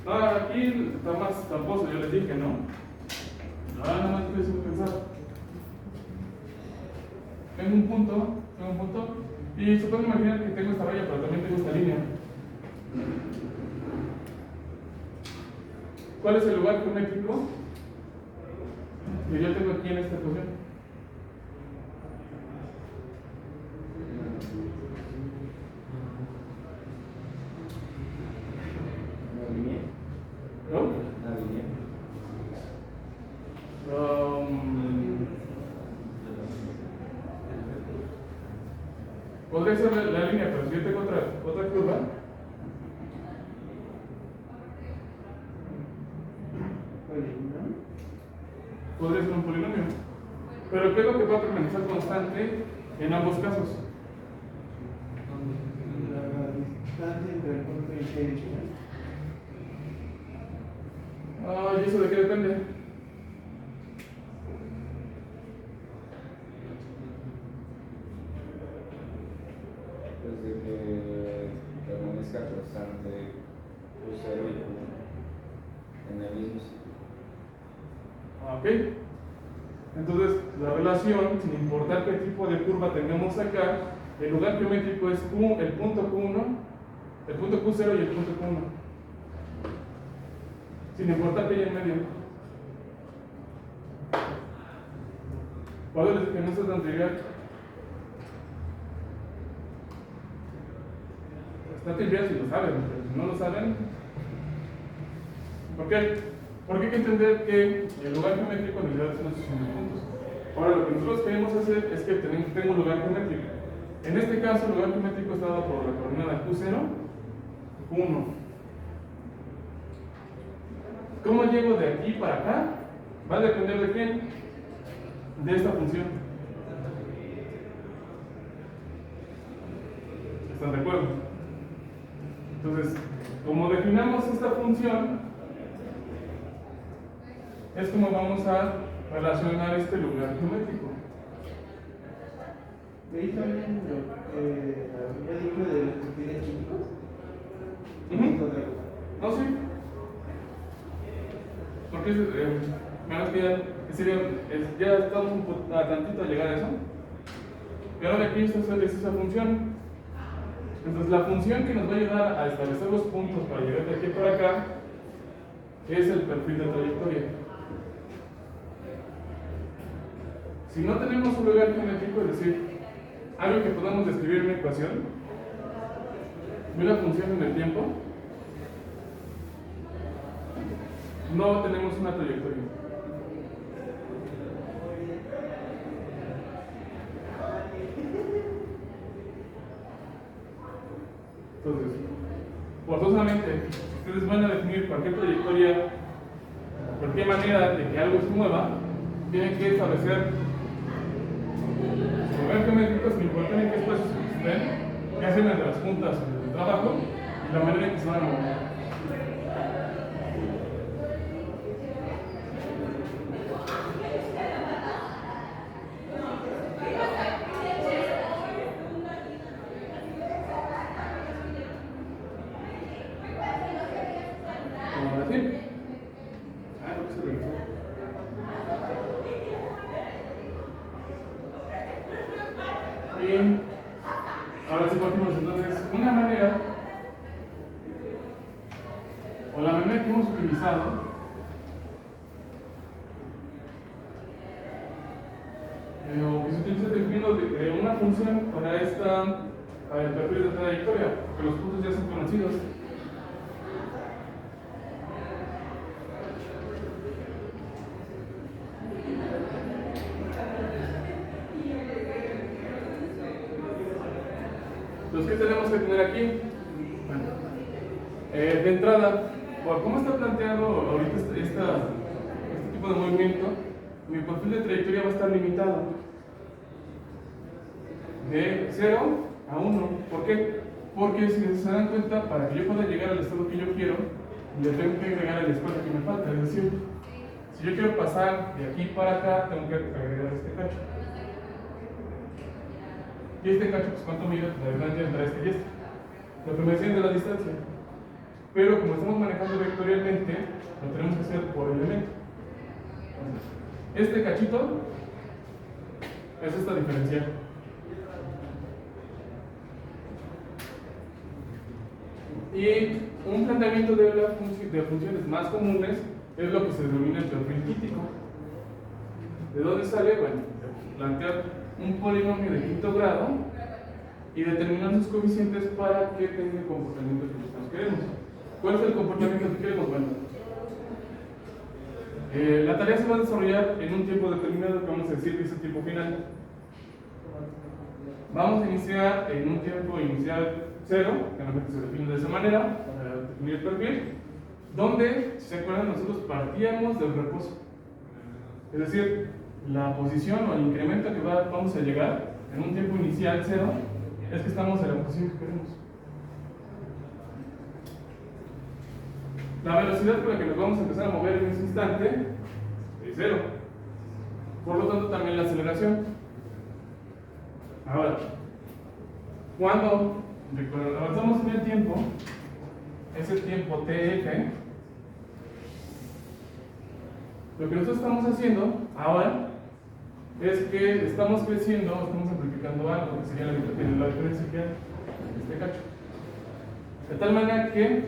S2: No, aquí está más tramposo, yo les dije, ¿no? Nada más estoy sin pensar. Tengo un punto, y se pueden imaginar que tengo esta raya, pero también tengo esta línea. ¿Cuál es el lugar geométrico que yo tengo aquí en esta ecuación? ¿No? Podría ser la línea, pero si yo tengo otra curva, podría ser un polinomio. Pero ¿qué es lo que va a permanecer constante en ambos casos?
S1: la distancia entre el punto y el eje.
S2: ¿Y eso de qué depende?
S5: Pues de que permanezca constante U0 y Q en el mismo sitio.
S2: Ok. Entonces, la relación, sin importar qué tipo de curva tengamos acá, el lugar geométrico es Q, el punto Q1, el punto Q0 y el punto Q1. Sin importar que haya en medio. ¿Puedo decir que no es tan trivial? Está trivial si lo saben, pero si no lo saben, ¿por qué? Porque hay que entender que el lugar geométrico en realidad es una sucesión de puntos. Ahora, lo que nosotros queremos hacer es que tengo un lugar geométrico. En este caso, el lugar geométrico está dado por la coordenada Q0, Q1. ¿Cómo llego de aquí para acá? Va a depender de quién, de esta función. ¿Están de acuerdo? Entonces, como definamos esta función, es como vamos a relacionar este lugar geométrico.
S1: ¿Veis también lo que había dicho de los perfiles químicos?
S2: No, sí. Porque menos que ya estamos a tantito a llegar a eso. Y ahora aquí es esa función. Entonces la función que nos va a ayudar a establecer los puntos para llegar de aquí para acá es el perfil de trayectoria. Si no tenemos un lugar geométrico, es decir, algo que podamos describir en una ecuación de una función en el tiempo, no tenemos una trayectoria. Entonces, forzosamente, ustedes van a definir cualquier trayectoria, cualquier manera de que algo se mueva, tienen que establecer mover geométricos, lo importante es que después estén, que hacen entre las juntas del trabajo y la manera en que se van a mover. Ahora sí. Creo que se regresó. Bien, ahora sí partimos entonces una manera, o la manera que hemos utilizado, o que se utiliza definiendo de una función para el perfil de trayectoria, que los puntos ya son conocidos. Entonces, ¿qué tenemos que tener aquí? Bueno, de entrada, por cómo está planteado ahorita este tipo de movimiento, mi perfil de trayectoria va a estar limitado de 0 a 1. ¿Por qué? Porque si se dan cuenta, para que yo pueda llegar al estado que yo quiero, le tengo que agregar el espacio que me falta. Es decir, si yo quiero pasar de aquí para acá, tengo que agregar este cacho. Y este cacho, pues ¿cuánto mide? Pues adelante entre este y este. Lo que me decían de la distancia. Pero como estamos manejando vectorialmente, lo tenemos que hacer por elemento. Este cachito es esta diferencial. Y un planteamiento de funciones más comunes es lo que se denomina el perfil quítico. ¿De dónde sale? Bueno, plantear un polinomio de quinto grado y determinar sus coeficientes para que tenga el comportamiento que nosotros queremos. ¿Cuál es el comportamiento que queremos? Bueno, la tarea se va a desarrollar en un tiempo determinado que vamos a decir que es el tiempo final. Vamos a iniciar en un tiempo inicial 0, que normalmente se define de esa manera, para definir el perfil, donde, si se acuerdan, nosotros partíamos del reposo. Es decir, la posición o el incremento que vamos a llegar en un tiempo inicial 0 es que estamos en la posición que queremos. La velocidad con la que nos vamos a empezar a mover en ese instante es 0. Por lo tanto, también la aceleración. Ahora, cuando avanzamos en el tiempo, ese tiempo TF, lo que nosotros estamos haciendo ahora es que estamos creciendo, estamos amplificando algo, que sería la diferencia que hay en este cacho. De tal manera que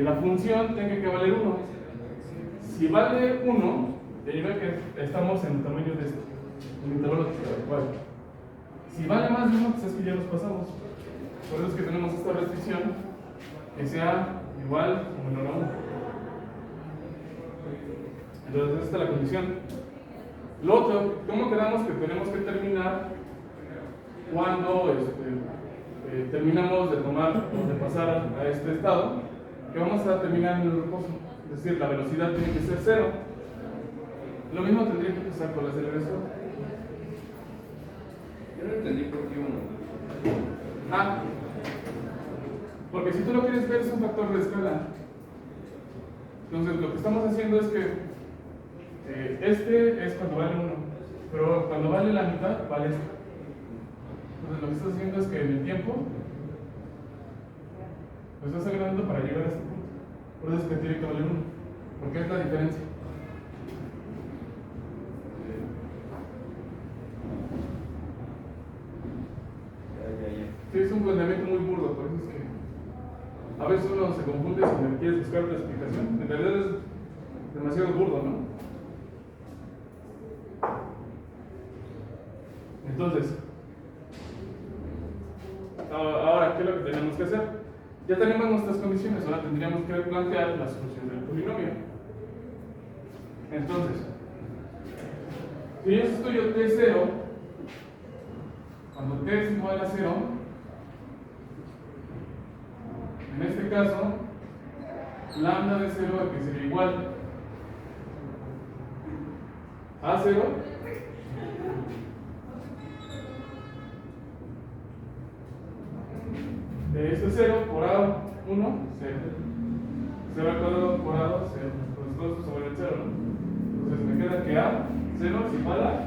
S2: la función tenga que valer 1. Si vale 1, deriva que estamos en el tamaño de esto, en el intervalo cual. Si vale más de 1, pues es que ya nos pasamos. Por eso es que tenemos esta restricción que sea igual o menor a 1. Entonces, esta es la condición. Lo otro, ¿cómo quedamos que tenemos que terminar cuando terminamos de tomar o de pasar a este estado? Que vamos a terminar en el reposo. Es decir, la velocidad tiene que ser 0. Lo mismo tendría que pasar con la aceleración.
S5: Yo no entendí por qué 1.
S2: Porque si tú lo quieres ver es un factor de escala. Entonces lo que estamos haciendo es que este es cuando vale 1, pero cuando vale la mitad vale esto. Entonces lo que estás haciendo es que en el tiempo lo estás agregando para llegar a este punto. Por eso es que tiene que valer 1, porque es la diferencia. Sí, es un planteamiento muy burdo, por eso es que a veces uno se confunde si le quieres buscar una explicación. En realidad es demasiado burdo, ¿no? Entonces, ahora, ¿qué es lo que tenemos que hacer? Ya tenemos nuestras condiciones, ahora tendríamos que plantear la solución del polinomio. Entonces, si yo estudio T0, cuando T es igual a 0, en este caso, lambda de 0 que sería igual a 0 Entonces 0 por A1, 0. 0 al cuadrado por A2, 0. Entonces todo sobre el 0, ¿no? Entonces me queda que A0 es igual a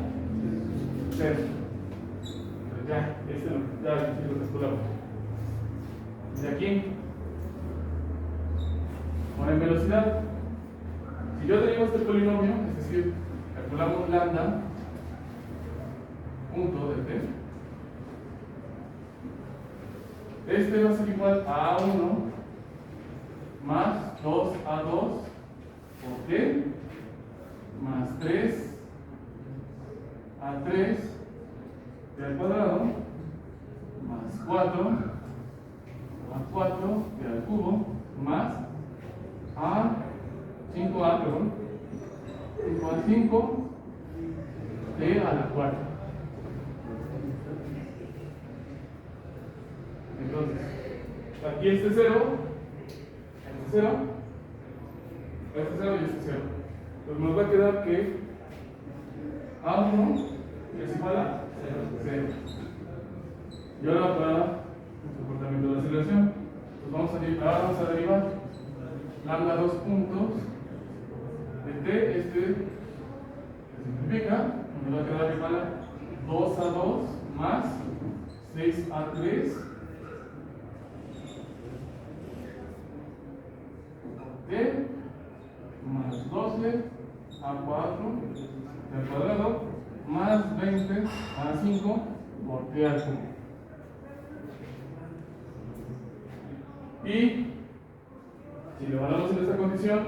S2: 0. Entonces ya, ya lo calculamos. De aquí, ahora en velocidad, si yo derivo este polinomio, es decir, calculamos lambda punto de t, este va a ser igual a A1 más 2A2 por t más 3A3 t al cuadrado más 4A4 t al cubo más A5A, perdón, 5A5 t a la cuarta. Entonces, aquí este 0, este 0, este 0 y este 0. Entonces nos va a quedar que A1 es igual a 0. Y ahora para el comportamiento de la aceleración, pues ahora vamos a derivar lambda 2 puntos de t, se simplifica, nos va a quedar igual a 2A2 más 6A3 t más 12 a 4 al cuadrado más 20 a 5 por t al cubo. Y si lo evaluamos en esta condición,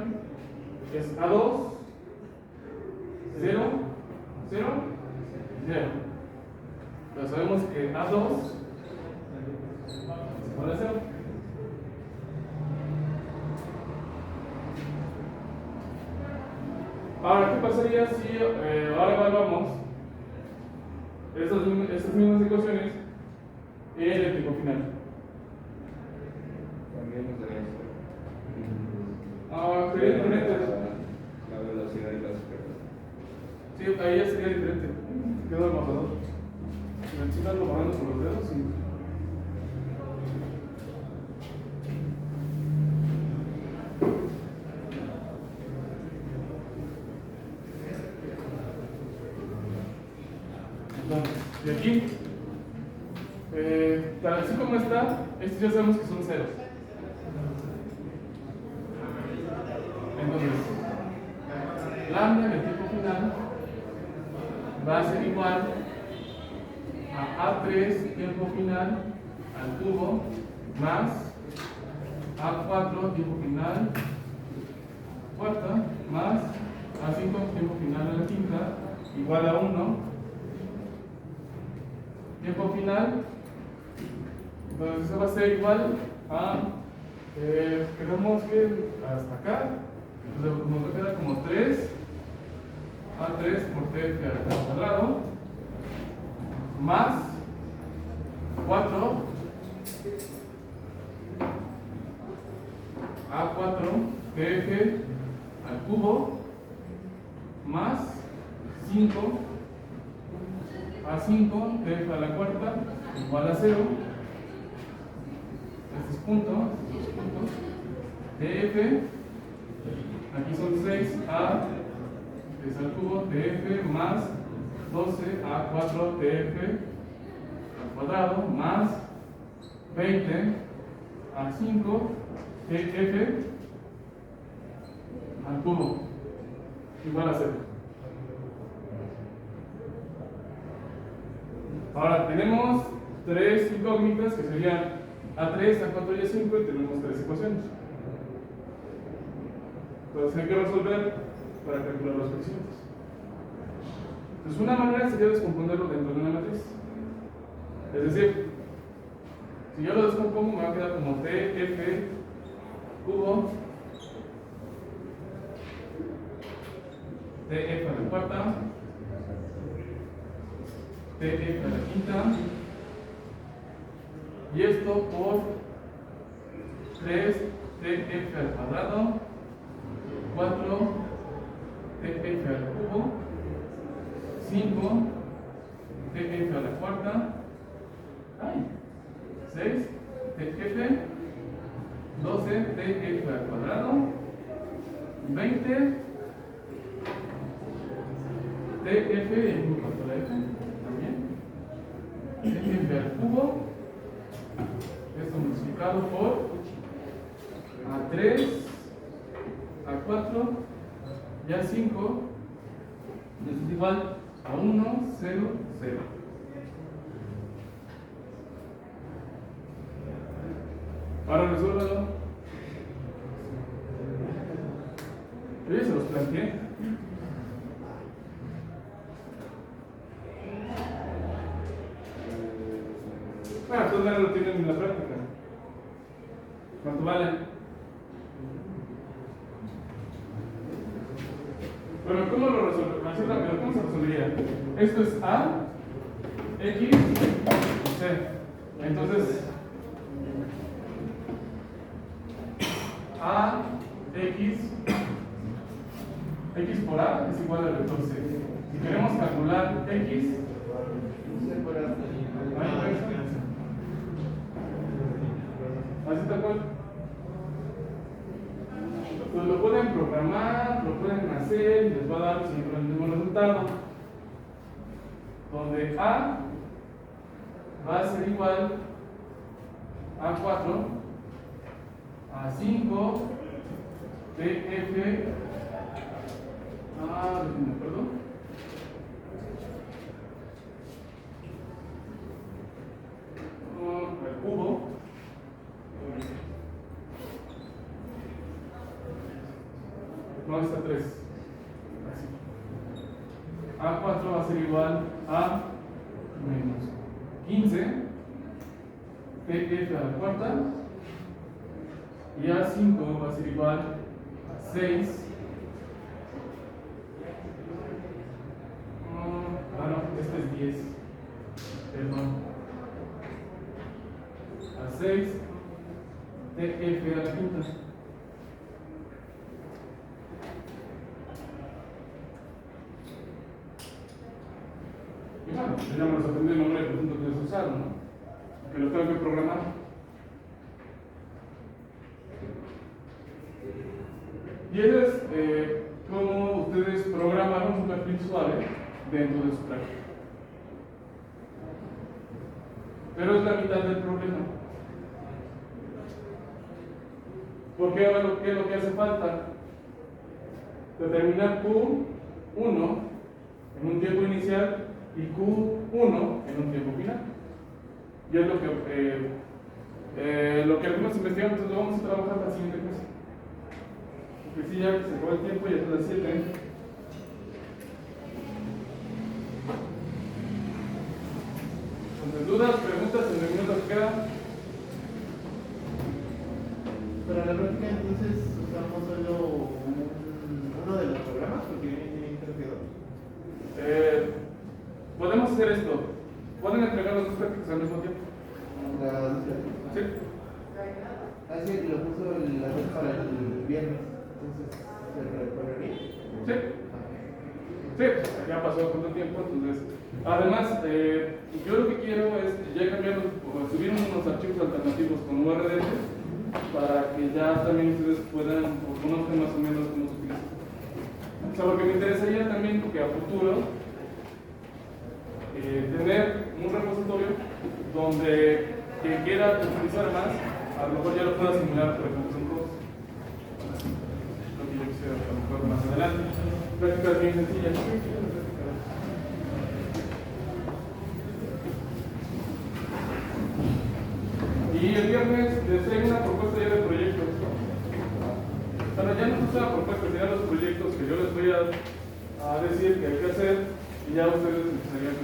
S2: es A2, 0, 0, 0. Pero sabemos que A2 es igual a 0. Ahora, ¿qué pasaría si ahora evaluamos estas mismas ecuaciones en el tipo final?
S5: También nos daría eso.
S2: Sería diferente.
S5: La velocidad y las curvas.
S2: Sí, ahí ya sería diferente. Quedó el marcador. Si me chingan lo bajando con los dedos, sí. De aquí, así como está, estos ya sabemos que son ceros. Entonces, lambda en el tiempo final va a ser igual a A3 tiempo final al cubo más A4 tiempo final cuarta más A5 tiempo final a la quinta igual a 1 tiempo final. Entonces eso va a ser igual a quedamos que hasta acá, entonces nos va a quedar como 3 A3 por t al cuadrado más 4 A4 tf al cubo más 5 A5 tf a la cuarta igual a 0. Estos puntos, tf, aquí son 6a es al cubo tf más 12a4 tf al cuadrado más 20a5 tf al cubo igual a 0. Ahora tenemos tres incógnitas que serían A3, A4 y A5 y tenemos tres ecuaciones. Entonces hay que resolver para calcular los coeficientes. Entonces una manera sería descomponerlo dentro de una matriz. Es decir, si yo lo descompongo me va a quedar como TF cubo TF a la cuarta TF a la quinta y esto por 3 TF al cuadrado 4 TF al cubo 5 TF a la cuarta 6 TF 20 TF, en cuanto a la F, también, TF al cubo, esto multiplicado por A3, A4 y A5, esto es igual a 1, 0, 0. Ahora resuélvalo. Yo ya se los planteé. Bueno, entonces no lo tienen en la práctica. ¿Cuánto vale? Bueno, ¿cómo lo resolvemos? Así rápido, ¿cómo se resolvería? Esto es A, X y C. Entonces, A, X por A es igual al vector C. Si queremos calcular X, así tal cual. Pues lo pueden programar, lo pueden hacer y les va a dar siempre el mismo resultado. Donde A va a ser igual a 4, a 5, TF, perdón. El cubo. No, está 3. Así. A4 va a ser igual a menos 15 TF a la cuarta y A5 va a ser igual a 6. No, este es 10. Perdón. A 6 TF a la quinta. Y bueno, ya me los aprendí el nombre del conjunto que les usaron, ¿no? Que los tengo que programar. Y eso es cómo ustedes programaron un perfil suave dentro de su práctica. Pero es la mitad del problema. Porque ahora ¿qué es lo que hace falta? Determinar Q1 en un tiempo inicial y Q1 en un tiempo final. Y es lo que algunos investigadores lo vamos a trabajar la siguiente clase. Porque si ya se acabó el tiempo, ya son las 7. Entonces, ¿dudas, preguntas en el minuto que queda?
S1: Para la práctica entonces usamos solo uno de los programas porque viene creo que 2.
S2: Podemos hacer esto. Pueden entregar las dos prácticas al mismo tiempo. Sí.
S1: Así lo puso la vez para el viernes. Entonces, ¿se recorrería?
S2: Sí. Sí, ya pasó cuánto tiempo, entonces. Además, yo lo que quiero es ya cambiar, subir unos archivos alternativos con URL para que ya también ustedes puedan o conozcan más o menos cómo se utiliza. O sea, lo que me interesaría también que a futuro tener un repositorio donde quien quiera utilizar más, a lo mejor ya lo pueda simular, por ejemplo, en Code. Lo que yo quisiera a lo mejor más adelante. Prácticas bien sencillas. Y el viernes les traigo una propuesta ya de proyectos. Bueno, ya no es una propuesta, serán los proyectos que yo les voy a decir que hay que hacer y ya ustedes empezarían a